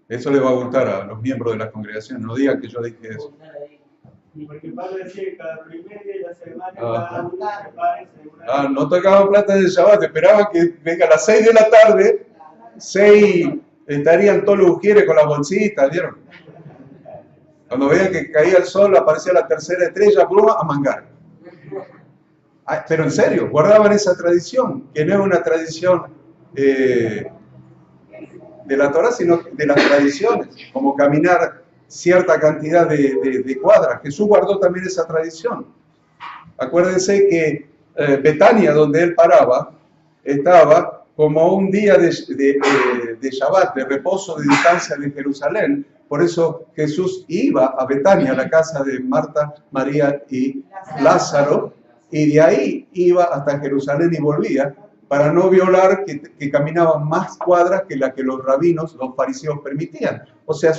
A: Eso le va a gustar a los miembros de la congregación, no digan que yo dije eso.
B: Porque Pablo decía que cada primer día de la semana cada uno prepare
A: no tocaban plata en el Shabbat, esperaban que venga a las 6 de la tarde, 6 estarían todos los ujieres con la bolsita, ¿vieron? Cuando veían que caía el sol, aparecía la tercera estrella, pluma, a mangar. Pero en serio, guardaban esa tradición, que no es una tradición de la Torá, sino de las tradiciones, como caminar cierta cantidad de cuadras. Jesús guardó también esa tradición. Acuérdense que Betania, donde él paraba, estaba como un día de Shabbat, de reposo, de distancia de Jerusalén. Por eso Jesús iba a Betania, a la casa de Marta, María y Lázaro, y de ahí iba hasta Jerusalén y volvía, para no violar que caminaban más cuadras que la que los rabinos, los fariseos permitían. O sea,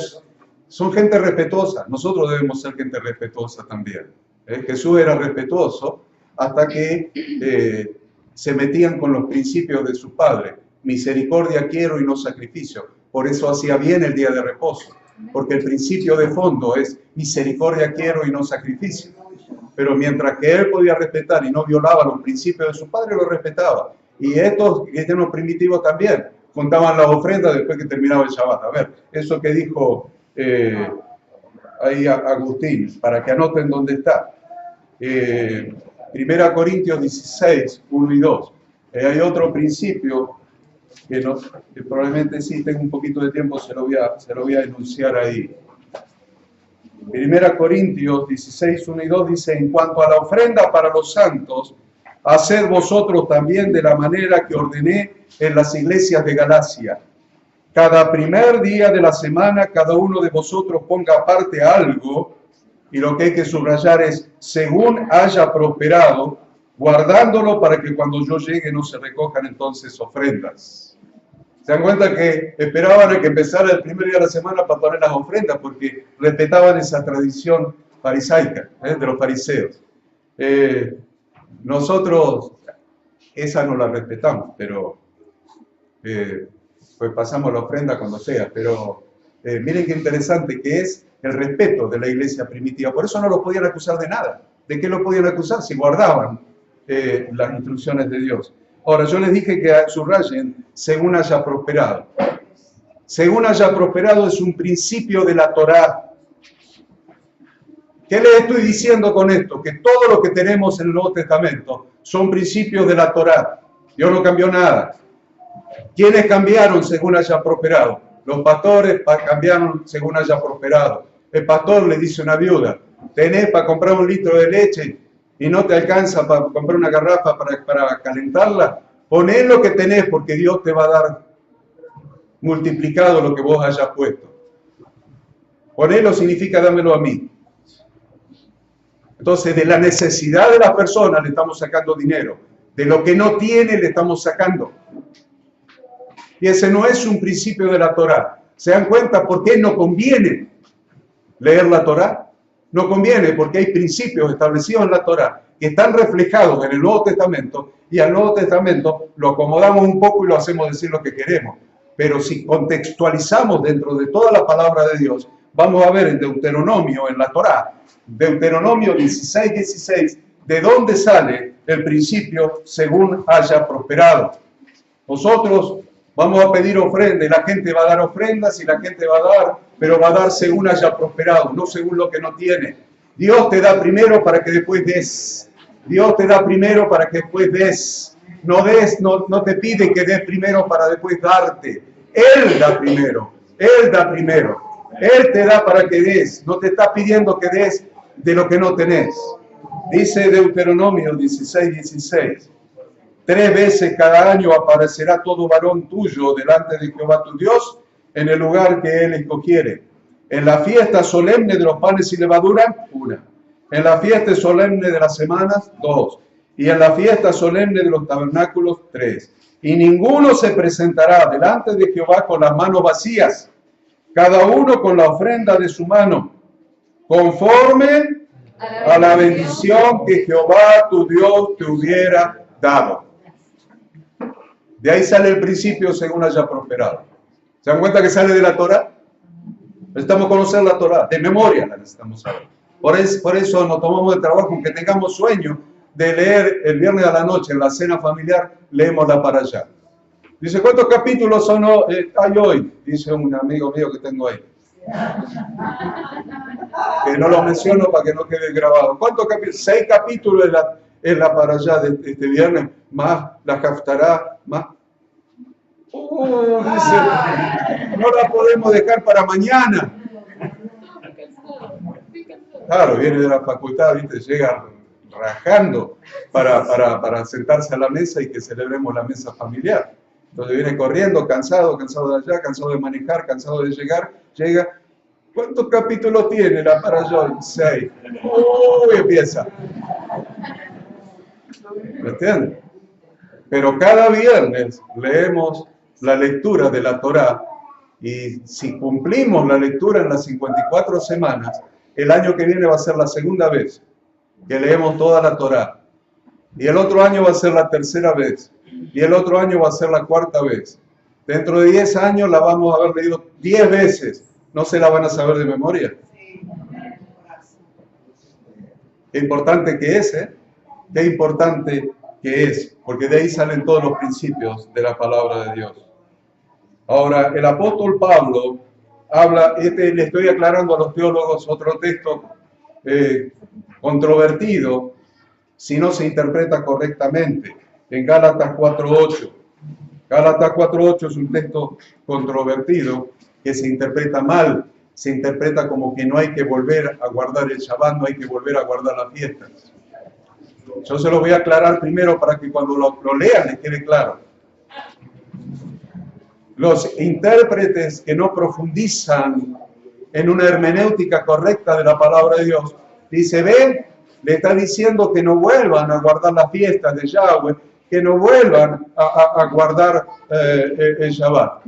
A: son gente respetuosa. Nosotros debemos ser gente respetuosa también. Jesús era respetuoso hasta que se metían con los principios de su padre. Misericordia quiero y no sacrificio. Por eso hacía bien el día de reposo. Porque el principio de fondo es misericordia quiero y no sacrificio. Pero mientras que él podía respetar y no violaba los principios de su padre, lo respetaba. Y estos cristianos primitivos también contaban las ofrendas después que terminaba el Shabbat. A ver, eso que dijo ahí Agustín, para que anoten dónde está. 1 Corintios 16, 1 y 2. Hay otro principio que probablemente sí tengo un poquito de tiempo, se lo voy a enunciar ahí. 1 Corintios 16, 1 y 2 dice: en cuanto a la ofrenda para los santos, haced vosotros también de la manera que ordené en las iglesias de Galacia. Cada primer día de la semana, cada uno de vosotros ponga aparte algo, y lo que hay que subrayar es, según haya prosperado, guardándolo para que cuando yo llegue no se recojan entonces ofrendas. ¿Se dan cuenta que esperaban a que empezara el primer día de la semana para poner las ofrendas? Porque respetaban esa tradición farisaica, de los fariseos. Nosotros esa no la respetamos, pero pues pasamos la ofrenda cuando sea. Pero miren qué interesante que es el respeto de la iglesia primitiva. Por eso no los podían acusar de nada. ¿De qué lo podían acusar? Si guardaban las instrucciones de Dios. Ahora, yo les dije que subrayen según haya prosperado. Según haya prosperado es un principio de la Torá. ¿Qué les estoy diciendo con esto? Que todo lo que tenemos en el Nuevo Testamento son principios de la Torá. Dios no cambió nada. ¿Quiénes cambiaron según haya prosperado? Los pastores cambiaron según haya prosperado. El pastor le dice a una viuda: tenés para comprar 1 litro de leche y no te alcanza para comprar una garrafa para calentarla, poné lo que tenés porque Dios te va a dar multiplicado lo que vos hayas puesto. Ponelo significa dámelo a mí. Entonces, de la necesidad de las personas le estamos sacando dinero, de lo que no tiene le estamos sacando. Y ese no es un principio de la Torá. ¿Se dan cuenta por qué no conviene leer la Torá? No conviene porque hay principios establecidos en la Torá que están reflejados en el Nuevo Testamento, y al Nuevo Testamento lo acomodamos un poco y lo hacemos decir lo que queremos. Pero si contextualizamos dentro de toda la palabra de Dios, vamos a ver en Deuteronomio, en la Torá, Deuteronomio 16, 16, de dónde sale el principio según haya prosperado. Nosotros vamos a pedir ofrenda y la gente va a dar ofrendas y la gente va a dar, pero va a dar según haya prosperado, no según lo que no tiene. Dios te da primero para que después des. Dios te da primero para que después des. No te pide que des primero para después darte. Él da primero. Él da primero. Él te da para que des. No te está pidiendo que des de lo que no tenés. Dice Deuteronomio 16, 16. 3 veces cada año aparecerá todo varón tuyo delante de Jehová tu Dios en el lugar que él escogiere. En la fiesta solemne de los panes sin levadura, 1. En la fiesta solemne de las semanas, 2. Y en la fiesta solemne de los tabernáculos, 3. Y ninguno se presentará delante de Jehová con las manos vacías, cada uno con la ofrenda de su mano, conforme a la bendición que Jehová tu Dios te hubiera dado. De ahí sale el principio según haya prosperado. ¿Se dan cuenta que sale de la Torá? Necesitamos conocer la Torá, de memoria la necesitamos saber. Por eso nos tomamos el trabajo, aunque tengamos sueño de leer el viernes a la noche en la cena familiar, leémosla para allá. Dice, ¿cuántos capítulos son hay hoy? Dice un amigo mío que tengo ahí. Que no lo menciono para que no quede grabado. ¿Cuántos capítulos? 6 capítulos es la para allá de este viernes, más la Haftará, más... dice, no la podemos dejar para mañana. Claro, viene de la facultad, ¿viste? Llega rajando para sentarse a la mesa y que celebremos la mesa familiar. Entonces viene corriendo, cansado de allá, cansado de manejar, cansado de llegar, llega. ¿Cuántos capítulos tiene la para allá? 6. Empieza. ¿Me entiendes? Pero cada viernes leemos la lectura de la Torá y si cumplimos la lectura en las 54 semanas, el año que viene va a ser la segunda vez que leemos toda la Torá. Y el otro año va a ser la tercera vez. Y el otro año va a ser la cuarta vez. Dentro de 10 años la vamos a haber leído 10 veces. ¿No se la van a saber de memoria? Qué importante que es, ¿eh? Qué importante que es. Porque de ahí salen todos los principios de la palabra de Dios. Ahora, el apóstol Pablo habla, le estoy aclarando a los teólogos otro texto controvertido, si no se interpreta correctamente, en Gálatas 4:8. Gálatas 4:8 es un texto controvertido que se interpreta mal, se interpreta como que no hay que volver a guardar el Shabbat, no hay que volver a guardar las fiestas. Yo se lo voy a aclarar primero para que cuando lo lean les quede claro. Los intérpretes que no profundizan en una hermenéutica correcta de la palabra de Dios, dice, ven, le está diciendo que no vuelvan a guardar las fiestas de Yahweh, que no vuelvan a guardar el Shabbat.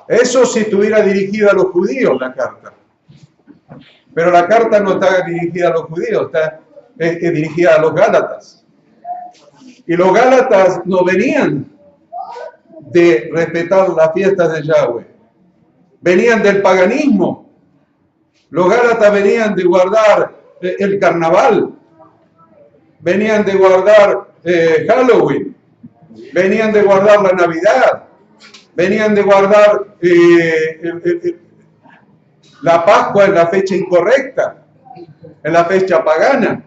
A: Eso si estuviera dirigida a los judíos la carta. Pero la carta no está dirigida a los judíos, está dirigida a los gálatas. Y los gálatas no venían de respetar las fiestas de Yahweh. Venían del paganismo. Los gálatas venían de guardar el carnaval. Venían de guardar Halloween. Venían de guardar la Navidad. Venían de guardar la Pascua en la fecha incorrecta, en la fecha pagana.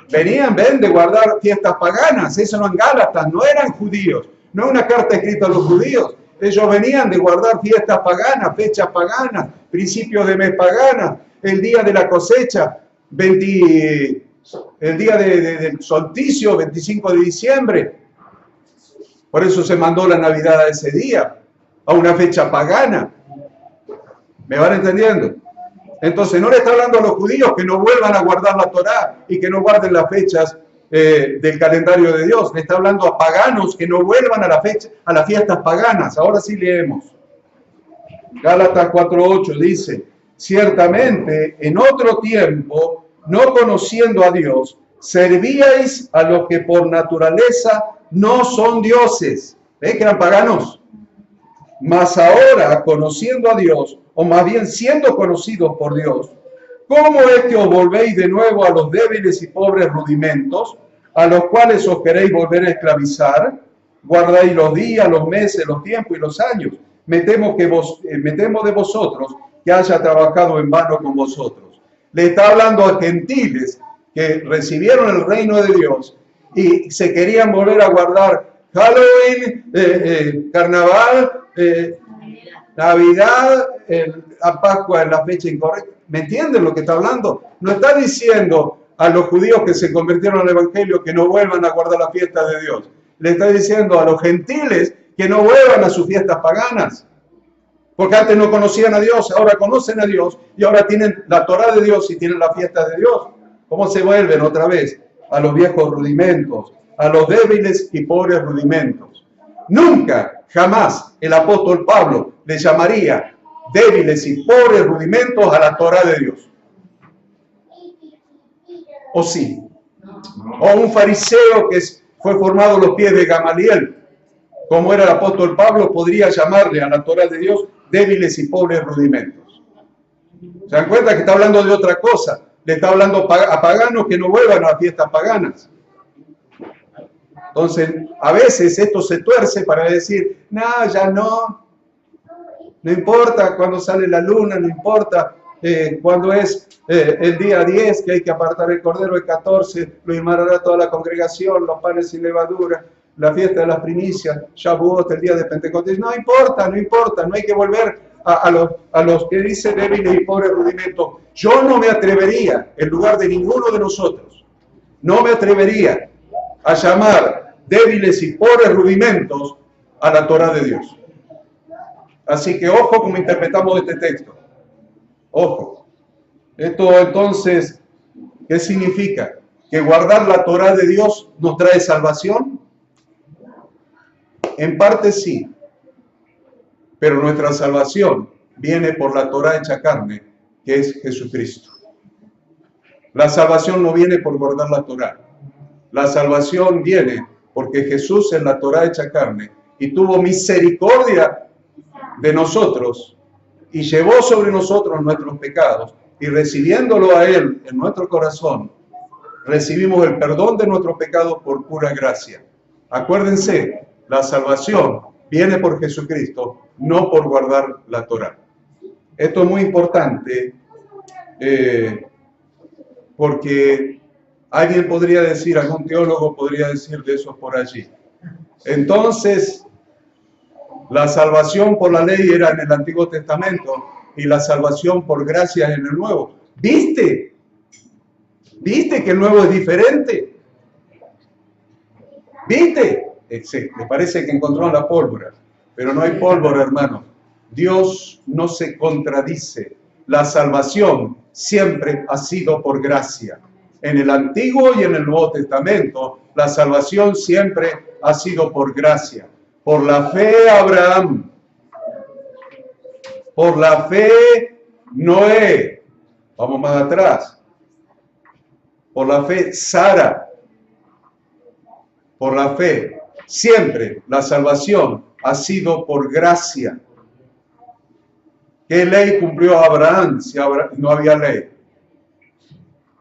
A: Venían, de guardar fiestas paganas. Eso no en Gálatas, no eran judíos. No es una carta escrita a los judíos. Ellos venían de guardar fiestas paganas, fechas paganas, principios de mes paganas, el día de la cosecha, el día del solsticio, 25 de diciembre. Por eso se mandó la Navidad a ese día, a una fecha pagana. ¿Me van entendiendo? Entonces no le está hablando a los judíos que no vuelvan a guardar la Torá y que no guarden las fechas del calendario de Dios. Le está hablando a paganos que no vuelvan a las fiestas paganas. Ahora sí leemos. Gálatas 4:8 dice, ciertamente en otro tiempo, no conociendo a Dios, servíais a los que por naturaleza no son dioses. ¿Ves que eran paganos? Mas ahora, conociendo a Dios, o más bien siendo conocidos por Dios, ¿cómo es que os volvéis de nuevo a los débiles y pobres rudimentos, a los cuales os queréis volver a esclavizar? Guardáis los días, los meses, los tiempos y los años. Me temo de vosotros que haya trabajado en vano con vosotros. Le está hablando a gentiles que recibieron el reino de Dios y se querían volver a guardar Halloween, carnaval, Navidad, la Pascua en la fecha incorrecta. ¿Me entienden lo que está hablando? No está diciendo a los judíos que se convirtieron al Evangelio que no vuelvan a guardar la fiesta de Dios. Le está diciendo a los gentiles que no vuelvan a sus fiestas paganas. Porque antes no conocían a Dios, ahora conocen a Dios y ahora tienen la Torá de Dios y tienen la fiesta de Dios. ¿Cómo se vuelven otra vez a los viejos rudimentos, a los débiles y pobres rudimentos? Nunca, jamás el apóstol Pablo le llamaría débiles y pobres rudimentos a la Torá de Dios. ¿O sí? O un fariseo que fue formado a los pies de Gamaliel, como era el apóstol Pablo, podría llamarle a la Torá de Dios débiles y pobres rudimentos. ¿Se dan cuenta que está hablando de otra cosa? Le está hablando a paganos que no vuelvan a las fiestas paganas. Entonces, a veces esto se tuerce para decir, no, ya no importa cuando sale la luna, no importa cuando es el día 10 que hay que apartar el cordero, el 14 lo inmolará toda la congregación, los panes sin levadura, la fiesta de las primicias, Shavuot, el día de Pentecostés. No importa, no hay que volver a los que dicen débiles y pobres rudimentos. Yo no me atrevería, en lugar de ninguno de nosotros, no me atrevería a llamar débiles y pobres rudimentos a la Torá de Dios. Así que ojo como interpretamos este texto. Ojo. Esto entonces, ¿qué significa? ¿Que guardar la Torá de Dios nos trae salvación? En parte sí. Pero nuestra salvación viene por la Torá hecha carne, que es Jesucristo. La salvación no viene por guardar la Torá. La salvación viene porque Jesús es la Torá hecha carne y tuvo misericordia de nosotros y llevó sobre nosotros nuestros pecados, y recibiéndolo a Él en nuestro corazón, recibimos el perdón de nuestros pecados por pura gracia. Acuérdense, la salvación viene por Jesucristo, no por guardar la Torá. Esto es muy importante porque alguien podría decir, algún teólogo podría decir de eso por allí. Entonces, la salvación por la ley era en el Antiguo Testamento y la salvación por gracia en el Nuevo. ¿Viste? ¿Viste que el Nuevo es diferente? ¿Viste? Me parece que encontró la pólvora, pero no hay pólvora, hermano. Dios no se contradice. La salvación siempre ha sido por gracia. En el Antiguo y en el Nuevo Testamento, la salvación siempre ha sido por gracia. Por la fe Abraham, por la fe Noé, vamos más atrás, por la fe Sara, por la fe, siempre la salvación ha sido por gracia. ¿Qué ley cumplió Abraham si no había ley?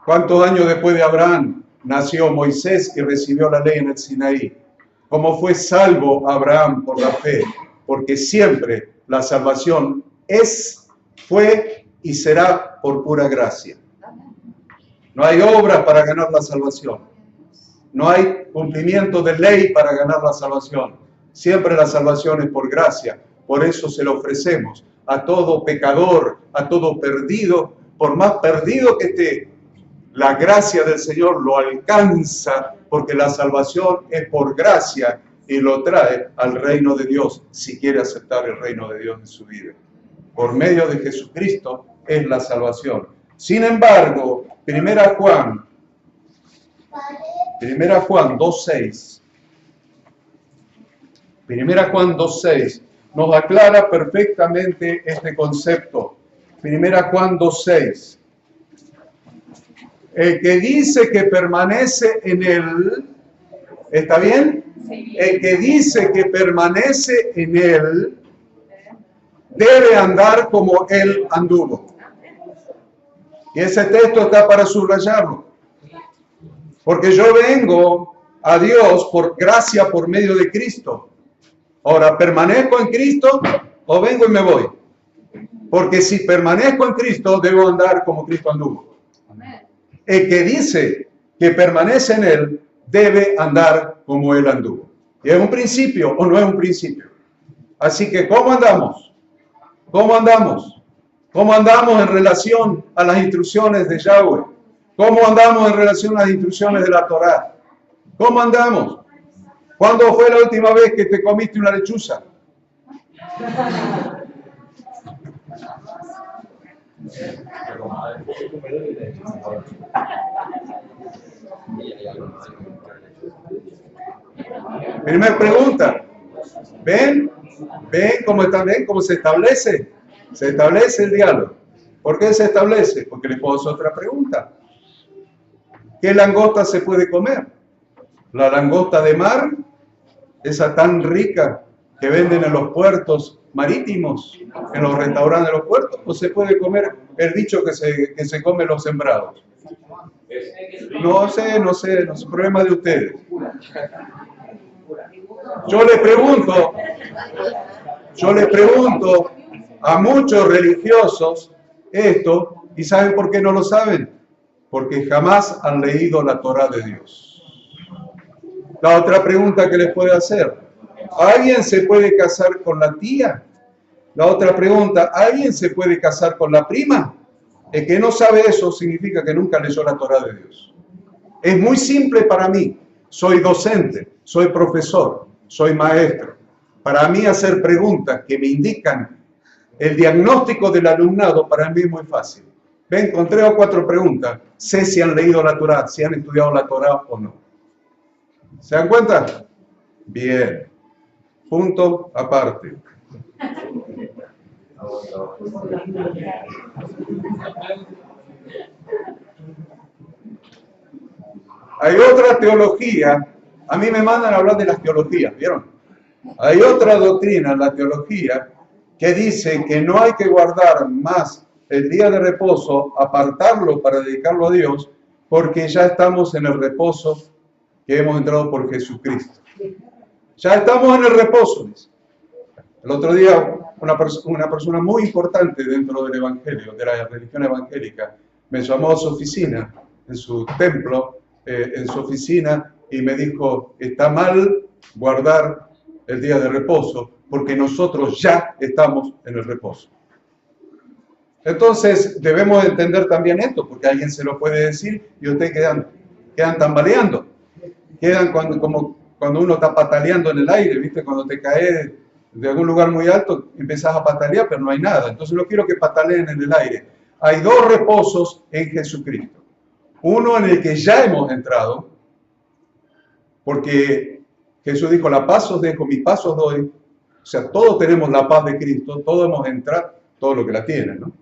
A: ¿Cuántos años después de Abraham nació Moisés y recibió la ley en el Sinaí? ¿Cómo fue salvo Abraham por la fe? Porque siempre la salvación es, fue y será por pura gracia. No hay obras para ganar la salvación. No hay cumplimiento de ley para ganar la salvación. Siempre la salvación es por gracia. Por eso se lo ofrecemos a todo pecador, a todo perdido, por más perdido que esté. La gracia del Señor lo alcanza porque la salvación es por gracia y lo trae al reino de Dios si quiere aceptar el reino de Dios en su vida. Por medio de Jesucristo es la salvación. Sin embargo, 1 Juan 2:6. 1 Juan 2:6 nos aclara perfectamente este concepto. 1 Juan 2:6. El que dice que permanece en él, ¿está bien? El que dice que permanece en él, debe andar como él anduvo. Y ese texto está para subrayarlo. Porque yo vengo a Dios por gracia por medio de Cristo. Ahora, ¿permanezco en Cristo o vengo y me voy? Porque si permanezco en Cristo, debo andar como Cristo anduvo. El que dice que permanece en Él, debe andar como Él anduvo. ¿Y es un principio o no es un principio? Así que, ¿cómo andamos? ¿Cómo andamos? ¿Cómo andamos en relación a las instrucciones de Yahweh? ¿Cómo andamos en relación a las instrucciones de la Torá? ¿Cómo andamos? ¿Cuándo fue la última vez que te comiste una lechuza? Primera pregunta. ¿Ven cómo está, ven cómo se establece? Se establece el diálogo. ¿Por qué se establece? Porque les puedo hacer otra pregunta. ¿Qué langosta se puede comer? ¿La langosta de mar? Esa tan rica que venden en los puertos marítimos, en los restaurantes de los puertos, ¿o se puede comer el bicho que se come los sembrados? No sé, problema de ustedes. Yo le pregunto a muchos religiosos esto, ¿y saben por qué no lo saben? Porque jamás han leído la Torá de Dios. La otra pregunta que les puedo hacer, ¿alguien se puede casar con la tía? La otra pregunta, ¿alguien se puede casar con la prima? El que no sabe eso significa que nunca leyó la Torá de Dios. Es muy simple para mí. Soy docente, soy profesor, soy maestro. Para mí hacer preguntas que me indican el diagnóstico del alumnado, para mí es muy fácil. Ven, con 3 o 4 preguntas, sé si han leído la Torá, si han estudiado la Torá o no. ¿Se dan cuenta? Bien. Punto aparte. Hay otra teología, a mí me mandan a hablar de las teologías, ¿vieron? Hay otra doctrina en la teología que dice que no hay que guardar más el día de reposo, apartarlo para dedicarlo a Dios, porque ya estamos en el reposo que hemos entrado por Jesucristo. Ya estamos en el reposo, dice. El otro día una persona muy importante dentro del evangelio, de la religión evangélica, me llamó a su oficina, en su templo, en su oficina, y me dijo, está mal guardar el día de reposo, porque nosotros ya estamos en el reposo. Entonces, debemos entender también esto, porque alguien se lo puede decir y ustedes quedan tambaleando. Quedan como cuando uno está pataleando en el aire, ¿viste? Cuando te caes de algún lugar muy alto, empezás a patalear, pero no hay nada. Entonces no quiero que pataleen en el aire. Hay 2 reposos en Jesucristo. Uno en el que ya hemos entrado, porque Jesús dijo, la paz os dejo, mi paz os doy. O sea, todos tenemos la paz de Cristo, todos hemos entrado, todo lo que la tienen, ¿no?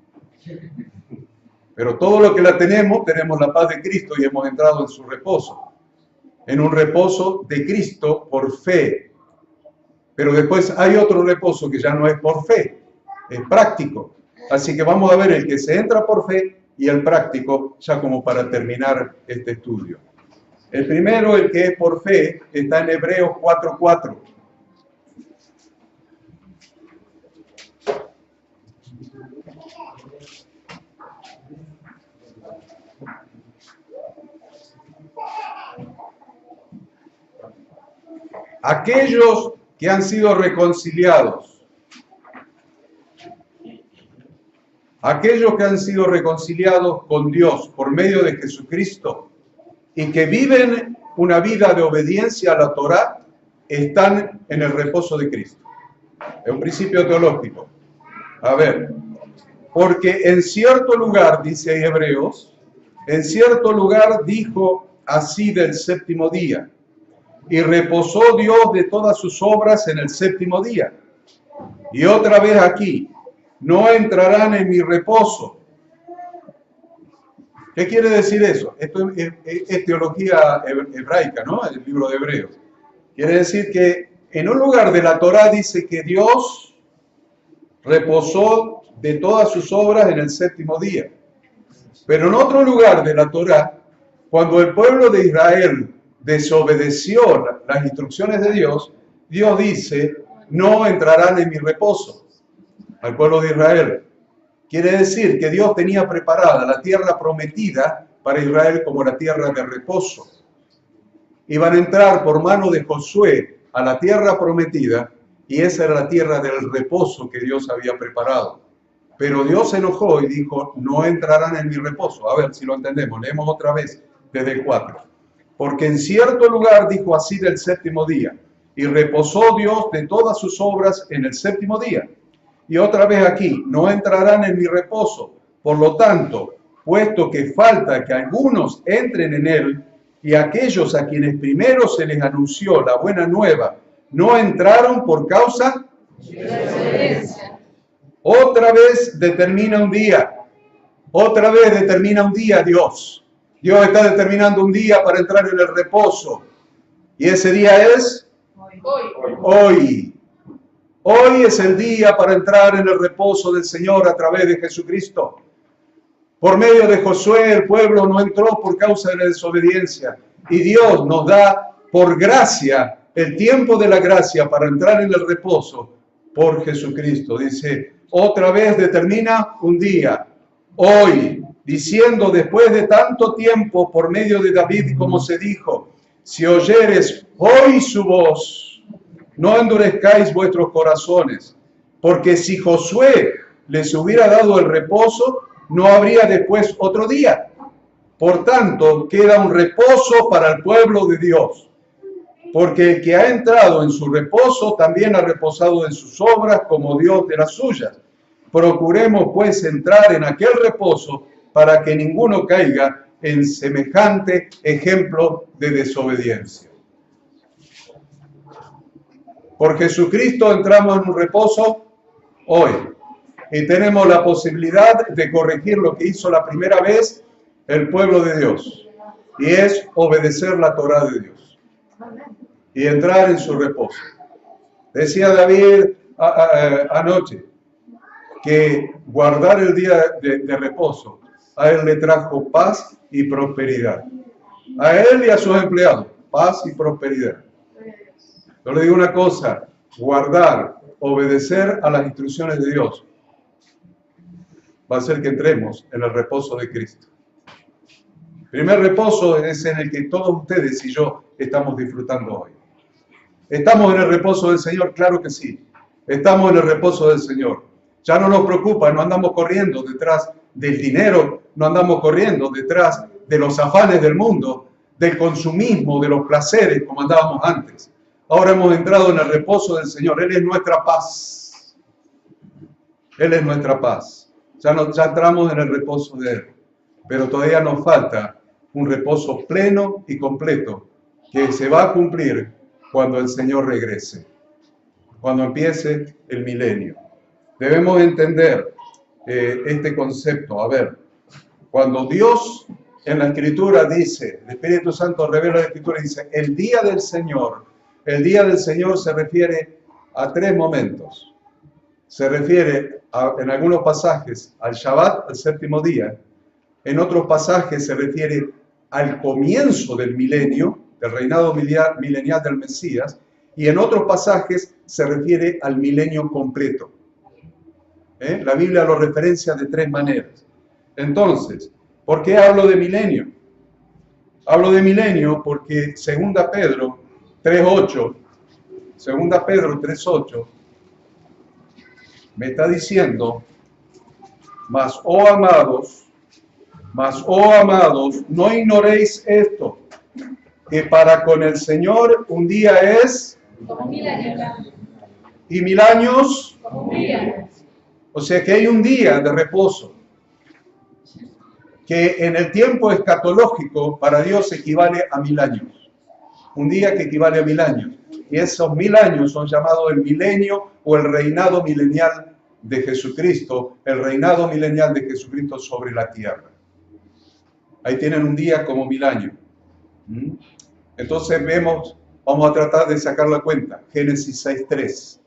A: Pero todo lo que la tenemos la paz de Cristo y hemos entrado en su reposo. En un reposo de Cristo por fe. Pero después hay otro reposo que ya no es por fe, es práctico. Así que vamos a ver el que se entra por fe y el práctico, ya como para terminar este estudio. El primero, el que es por fe, está en Hebreos 4:4. Aquellos que han sido reconciliados, con Dios por medio de Jesucristo y que viven una vida de obediencia a la Torá, están en el reposo de Cristo. Es un principio teológico. A ver, porque en cierto lugar, dice Hebreos, en cierto lugar dijo así del séptimo día, y reposó Dios de todas sus obras en el séptimo día. Y otra vez aquí, no entrarán en mi reposo. ¿Qué quiere decir eso? Esto es teología hebraica, ¿no? El libro de Hebreos. Quiere decir que en un lugar de la Torá dice que Dios reposó de todas sus obras en el séptimo día. Pero en otro lugar de la Torá, cuando el pueblo de Israel desobedeció las instrucciones de Dios, Dios dice, no entrarán en mi reposo al pueblo de Israel. Quiere decir que Dios tenía preparada la tierra prometida para Israel como la tierra de reposo. Iban a entrar por mano de Josué a la tierra prometida y esa era la tierra del reposo que Dios había preparado. Pero Dios se enojó y dijo, no entrarán en mi reposo. A ver si lo entendemos, leemos otra vez desde el 4. Porque en cierto lugar dijo así del séptimo día, y reposó Dios de todas sus obras en el séptimo día. Y otra vez aquí, no entrarán en mi reposo. Por lo tanto, puesto que falta que algunos entren en él, y aquellos a quienes primero se les anunció la buena nueva, no entraron por causa de desobediencia. Otra vez determina un día. Otra vez determina un día Dios. Dios está determinando un día para entrar en el reposo. Y ese día es hoy. Hoy es el día para entrar en el reposo del Señor a través de Jesucristo. Por medio de Josué el pueblo no entró por causa de la desobediencia. Y Dios nos da por gracia el tiempo de la gracia para entrar en el reposo por Jesucristo. Dice, otra vez determina un día, hoy, diciendo después de tanto tiempo por medio de David, como se dijo, si oyeres hoy su voz, no endurezcáis vuestros corazones, porque si Josué les hubiera dado el reposo, no habría después otro día. Por tanto, queda un reposo para el pueblo de Dios, porque el que ha entrado en su reposo también ha reposado en sus obras como Dios de las suyas. Procuremos pues entrar en aquel reposo para que ninguno caiga en semejante ejemplo de desobediencia. Por Jesucristo entramos en un reposo hoy y tenemos la posibilidad de corregir lo que hizo la primera vez el pueblo de Dios, y es obedecer la Torá de Dios y entrar en su reposo. Decía David anoche que guardar el día de reposo a él le trajo paz y prosperidad. A él y a sus empleados, paz y prosperidad. Yo le digo una cosa, guardar, obedecer a las instrucciones de Dios va a hacer que entremos en el reposo de Cristo. El primer reposo es en el que todos ustedes y yo estamos disfrutando hoy. ¿Estamos en el reposo del Señor? Claro que sí. Estamos en el reposo del Señor. Ya no nos preocupa, no andamos corriendo detrás del dinero, no andamos corriendo detrás de los afanes del mundo, del consumismo, de los placeres como andábamos antes. Ahora hemos entrado en el reposo del Señor. Él es nuestra paz. Él es nuestra paz. Ya entramos en el reposo de Él. Pero todavía nos falta un reposo pleno y completo que se va a cumplir cuando el Señor regrese, cuando empiece el milenio. Debemos entender este concepto. A ver, cuando Dios en la Escritura dice, el Espíritu Santo revela la Escritura y dice, el día del Señor se refiere a tres momentos. Se refiere en algunos pasajes al Shabbat, al séptimo día. En otros pasajes se refiere al comienzo del milenio, del reinado milenial del Mesías, y en otros pasajes se refiere al milenio completo. La Biblia lo referencia de tres maneras. Entonces, ¿por qué hablo de milenio? Hablo de milenio porque 2 Pedro 3.8, 2 Pedro 3.8, me está diciendo, mas, oh amados, no ignoréis esto, que para con el Señor un día es
C: como 1000 años.
A: Y 1000 años.
C: Como 1000 años.
A: O sea que hay un día de reposo, que en el tiempo escatológico para Dios equivale a 1000 años. Un día que equivale a 1000 años. Y esos 1000 años son llamados el milenio o el reinado milenial de Jesucristo, el reinado milenial de Jesucristo sobre la tierra. Ahí tienen un día como 1000 años. Entonces vamos a tratar de sacar la cuenta. Génesis 6.3.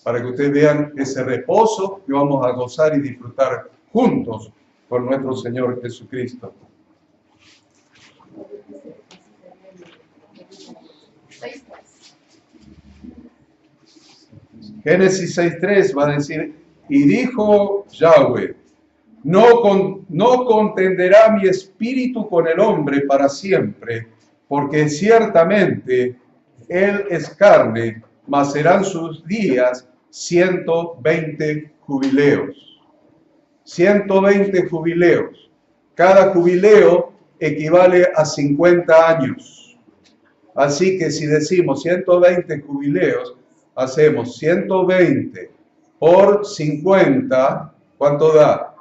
A: Para que ustedes vean ese reposo que vamos a gozar y disfrutar juntos con nuestro Señor Jesucristo. Génesis 6.3 va a decir, y dijo Yahweh, no contenderá mi espíritu con el hombre para siempre, porque ciertamente él es carne, mas serán sus días 120 jubileos. 120 jubileos. Cada jubileo equivale a 50 años. Así que si decimos 120 jubileos, hacemos 120 por 50, ¿cuánto da?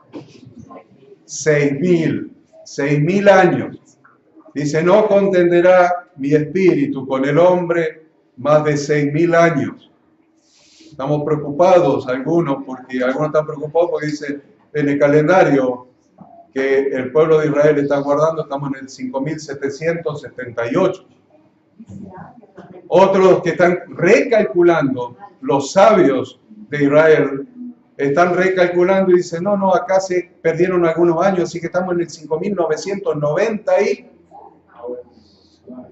A: 6.000 años. Dice, no contenderá mi espíritu con el hombre más de 6.000 años. Estamos preocupados algunos están preocupados porque dice en el calendario que el pueblo de Israel está guardando, estamos en el 5.778. Otros que están recalculando, los sabios de Israel, están recalculando y dicen, no, acá se perdieron algunos años, así que estamos en el 5.990 y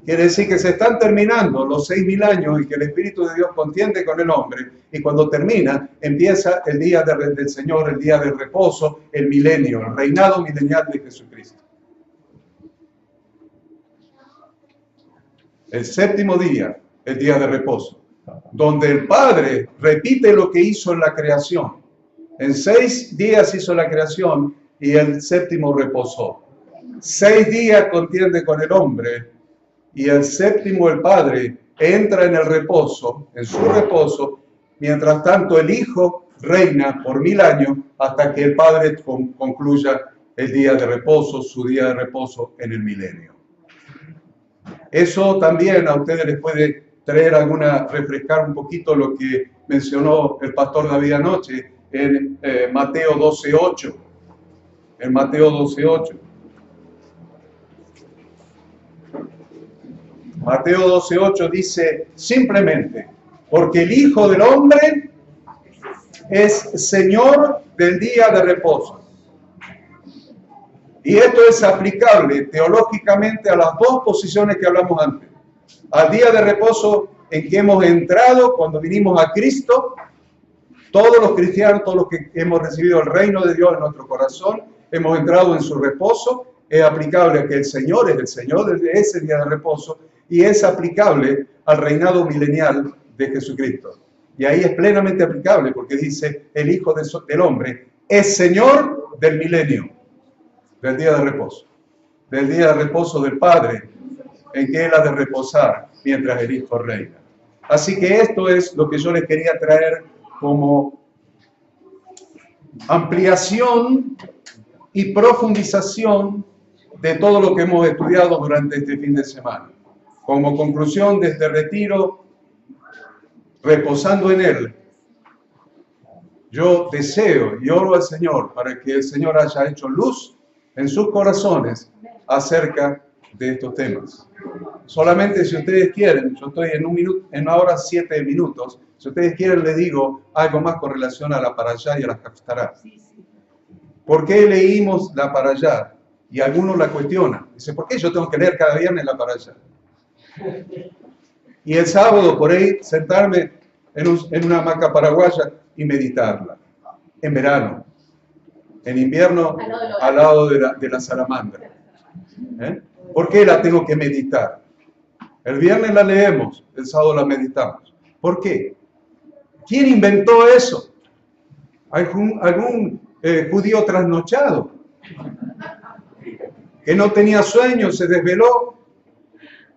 A: Quiere decir que se están terminando los 6.000 años y que el Espíritu de Dios contiende con el hombre, y cuando termina, empieza el día del Señor, el día del reposo, el milenio, el reinado milenial de Jesucristo. El séptimo día, el día de reposo, donde el Padre repite lo que hizo en la creación. En 6 días hizo la creación y el séptimo reposó. 6 días contiende con el hombre y el séptimo el Padre entra en el reposo, en su reposo. Mientras tanto el Hijo reina por 1000 años hasta que el Padre concluya el día de reposo, su día de reposo en el milenio. Eso también a ustedes les puede traer refrescar un poquito lo que mencionó el pastor David anoche en Mateo 12:8. En Mateo 12:8. Mateo 12:8 dice simplemente, porque el Hijo del Hombre es Señor del día de reposo. Y esto es aplicable teológicamente a las dos posiciones que hablamos antes. Al día de reposo en que hemos entrado cuando vinimos a Cristo, todos los cristianos, todos los que hemos recibido el reino de Dios en nuestro corazón, hemos entrado en su reposo, es aplicable a que el Señor es el Señor de ese día de reposo y es aplicable al reinado milenial de Jesucristo. Y ahí es plenamente aplicable porque dice el Hijo del Hombre es Señor del milenio, del día de reposo, del día de reposo del Padre, en que Él ha de reposar mientras el Hijo reina. Así que esto es lo que yo les quería traer como ampliación y profundización de todo lo que hemos estudiado durante este fin de semana. Como conclusión de este retiro, reposando en Él, yo deseo y oro al Señor para que el Señor haya hecho luz en sus corazones acerca de estos temas. Solamente si ustedes quieren, yo estoy en una hora 7 minutos, si ustedes quieren les digo algo más con relación a la parashá y a la haftará. ¿Por qué leímos la parashá? Y algunos la cuestionan. Dice, ¿por qué yo tengo que leer cada viernes la parashá? Y el sábado por ahí sentarme en una hamaca paraguaya y meditarla. En verano. En invierno al lado de la salamandra. ¿Por qué la tengo que meditar? El viernes la leemos, el sábado la meditamos. ¿Por qué? ¿Quién inventó eso? ¿Algún judío trasnochado? Que no tenía sueño, se desveló,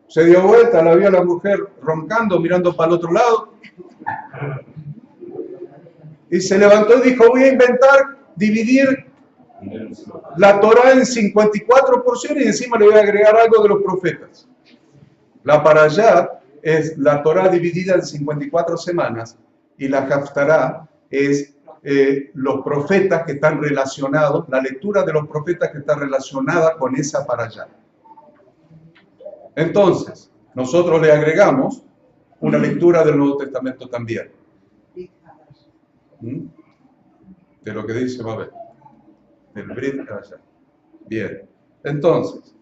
A: se dio vuelta, la vio a la mujer roncando, mirando para el otro lado. Y se levantó y dijo, voy a inventar, dividir la Torá en 54 porciones y encima le voy a agregar algo de los profetas. La parashá es la Torá dividida en 54 semanas y la haftará es los profetas que están relacionados, la lectura de los profetas que está relacionada con esa parashá. Entonces, nosotros le agregamos una lectura del Nuevo Testamento también. De lo que dice Babel. Del Brit Hadashah. Bien. Entonces,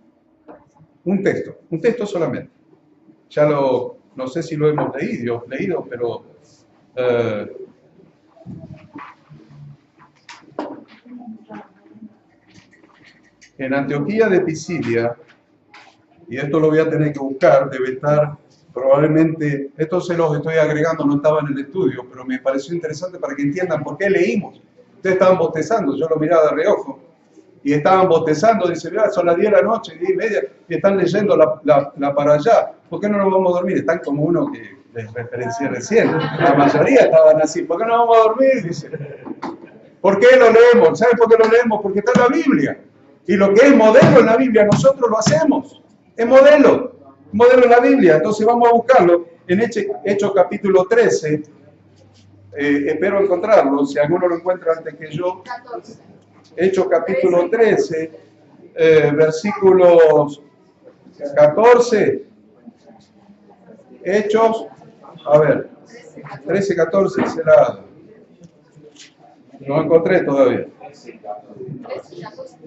A: un texto solamente. Ya no sé si lo hemos leído, pero en Antioquía de Pisidia, y esto lo voy a tener que buscar, debe estar probablemente, esto se los estoy agregando, no estaba en el estudio, pero me pareció interesante para que entiendan por qué leímos. Ustedes estaban bostezando, yo lo miraba de reojo, y estaban bostezando, dice, mira, son las 10 de la noche, 10:30, y están leyendo la parashá. ¿Por qué no nos vamos a dormir? Están como uno que les referencié recién. La mayoría estaban así. ¿Por qué no vamos a dormir? Dice. ¿Por qué lo leemos? ¿Saben por qué lo leemos? Porque está en la Biblia. Y lo que es modelo en la Biblia, nosotros lo hacemos. Es modelo en la Biblia. Entonces vamos a buscarlo en Hechos capítulo 13. Espero encontrarlo. Si alguno lo encuentra antes que yo.
C: 14.
A: Hechos capítulo 13, versículos 14. Hechos, a ver, 13, 14, será. No encontré todavía.
C: 13, 14.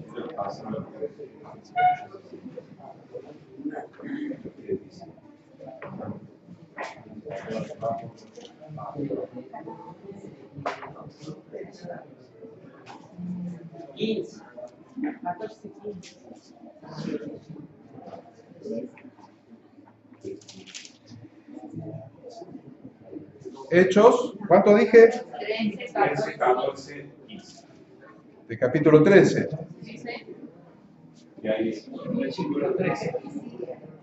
A: Hechos, ¿cuánto dije?
C: 13, 14,
A: De capítulo 13.
D: Versículo 13.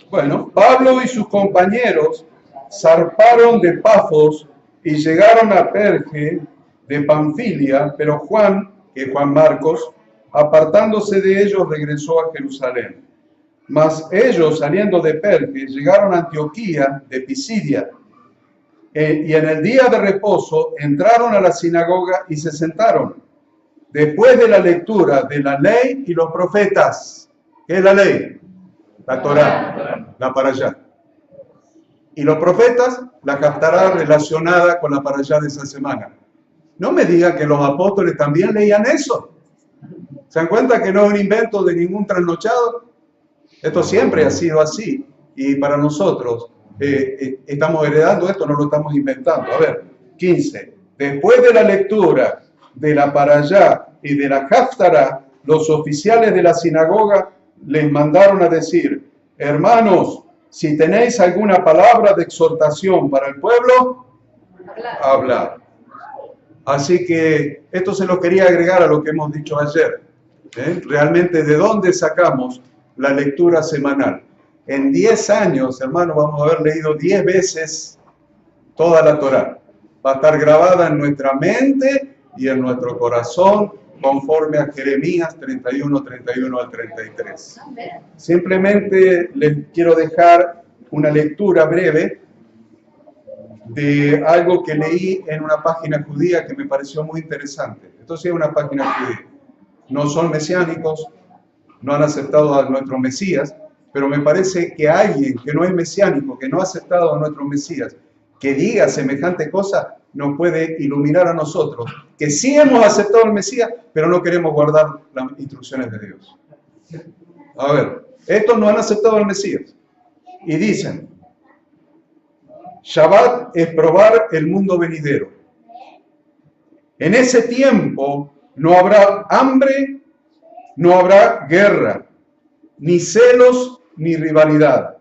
A: Bueno, Pablo y sus compañeros zarparon de Pafos y llegaron a Perge de Panfilia, pero Juan, que es Juan Marcos, apartándose de ellos, regresó a Jerusalén. Mas ellos, saliendo de Perge, llegaron a Antioquía de Pisidia, y en el día de reposo entraron a la sinagoga y se sentaron. Después de la lectura de la ley y los profetas. ¿Qué es la ley? La Torá, la Parashá. Y los profetas, la Haftará relacionada con la Parashá de esa semana. No me digan que los apóstoles también leían eso. ¿Se dan cuenta que no es un invento de ningún trasnochado? Esto siempre ha sido así. Y para nosotros, estamos heredando esto, no lo estamos inventando. A ver, 15. Después de la lectura de la Parashá y de la Haftará, los oficiales de la sinagoga les mandaron a decir: hermanos, si tenéis alguna palabra de exhortación para el pueblo, hablad. Así que esto se lo quería agregar a lo que hemos dicho ayer. Realmente, ¿de dónde sacamos la lectura semanal? En 10 años, hermanos, vamos a haber leído 10 veces toda la Torá. Va a estar grabada en nuestra mente y en nuestro corazón, conforme a Jeremías 31, 31 al 33. Simplemente les quiero dejar una lectura breve de algo que leí en una página judía que me pareció muy interesante. Esto sí es una página judía. No son mesiánicos, no han aceptado a nuestro Mesías, pero me parece que alguien que no es mesiánico, que no ha aceptado a nuestro Mesías, que diga semejante cosa, nos puede iluminar a nosotros, que sí hemos aceptado al Mesías, pero no queremos guardar las instrucciones de Dios. A ver, estos no han aceptado al Mesías y dicen: Shabbat es probar el mundo venidero. En ese tiempo no habrá hambre, no habrá guerra, ni celos, ni rivalidad.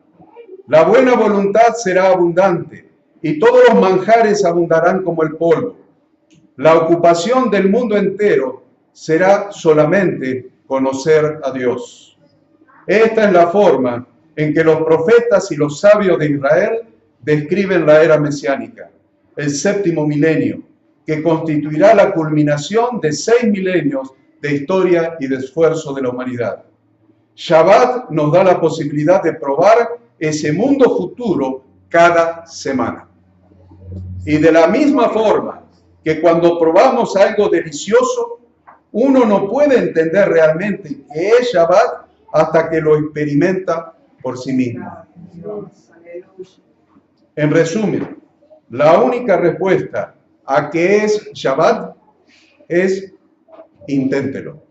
A: La buena voluntad será abundante y todos los manjares abundarán como el polvo. La ocupación del mundo entero será solamente conocer a Dios. Esta es la forma en que los profetas y los sabios de Israel describen la era mesiánica, el séptimo milenio, que constituirá la culminación de 6 milenios de historia y de esfuerzo de la humanidad. Shabbat nos da la posibilidad de probar ese mundo futuro cada semana. Y de la misma forma que cuando probamos algo delicioso, uno no puede entender realmente qué es Shabbat hasta que lo experimenta por sí mismo. En resumen, la única respuesta a qué es Shabbat es: inténtelo.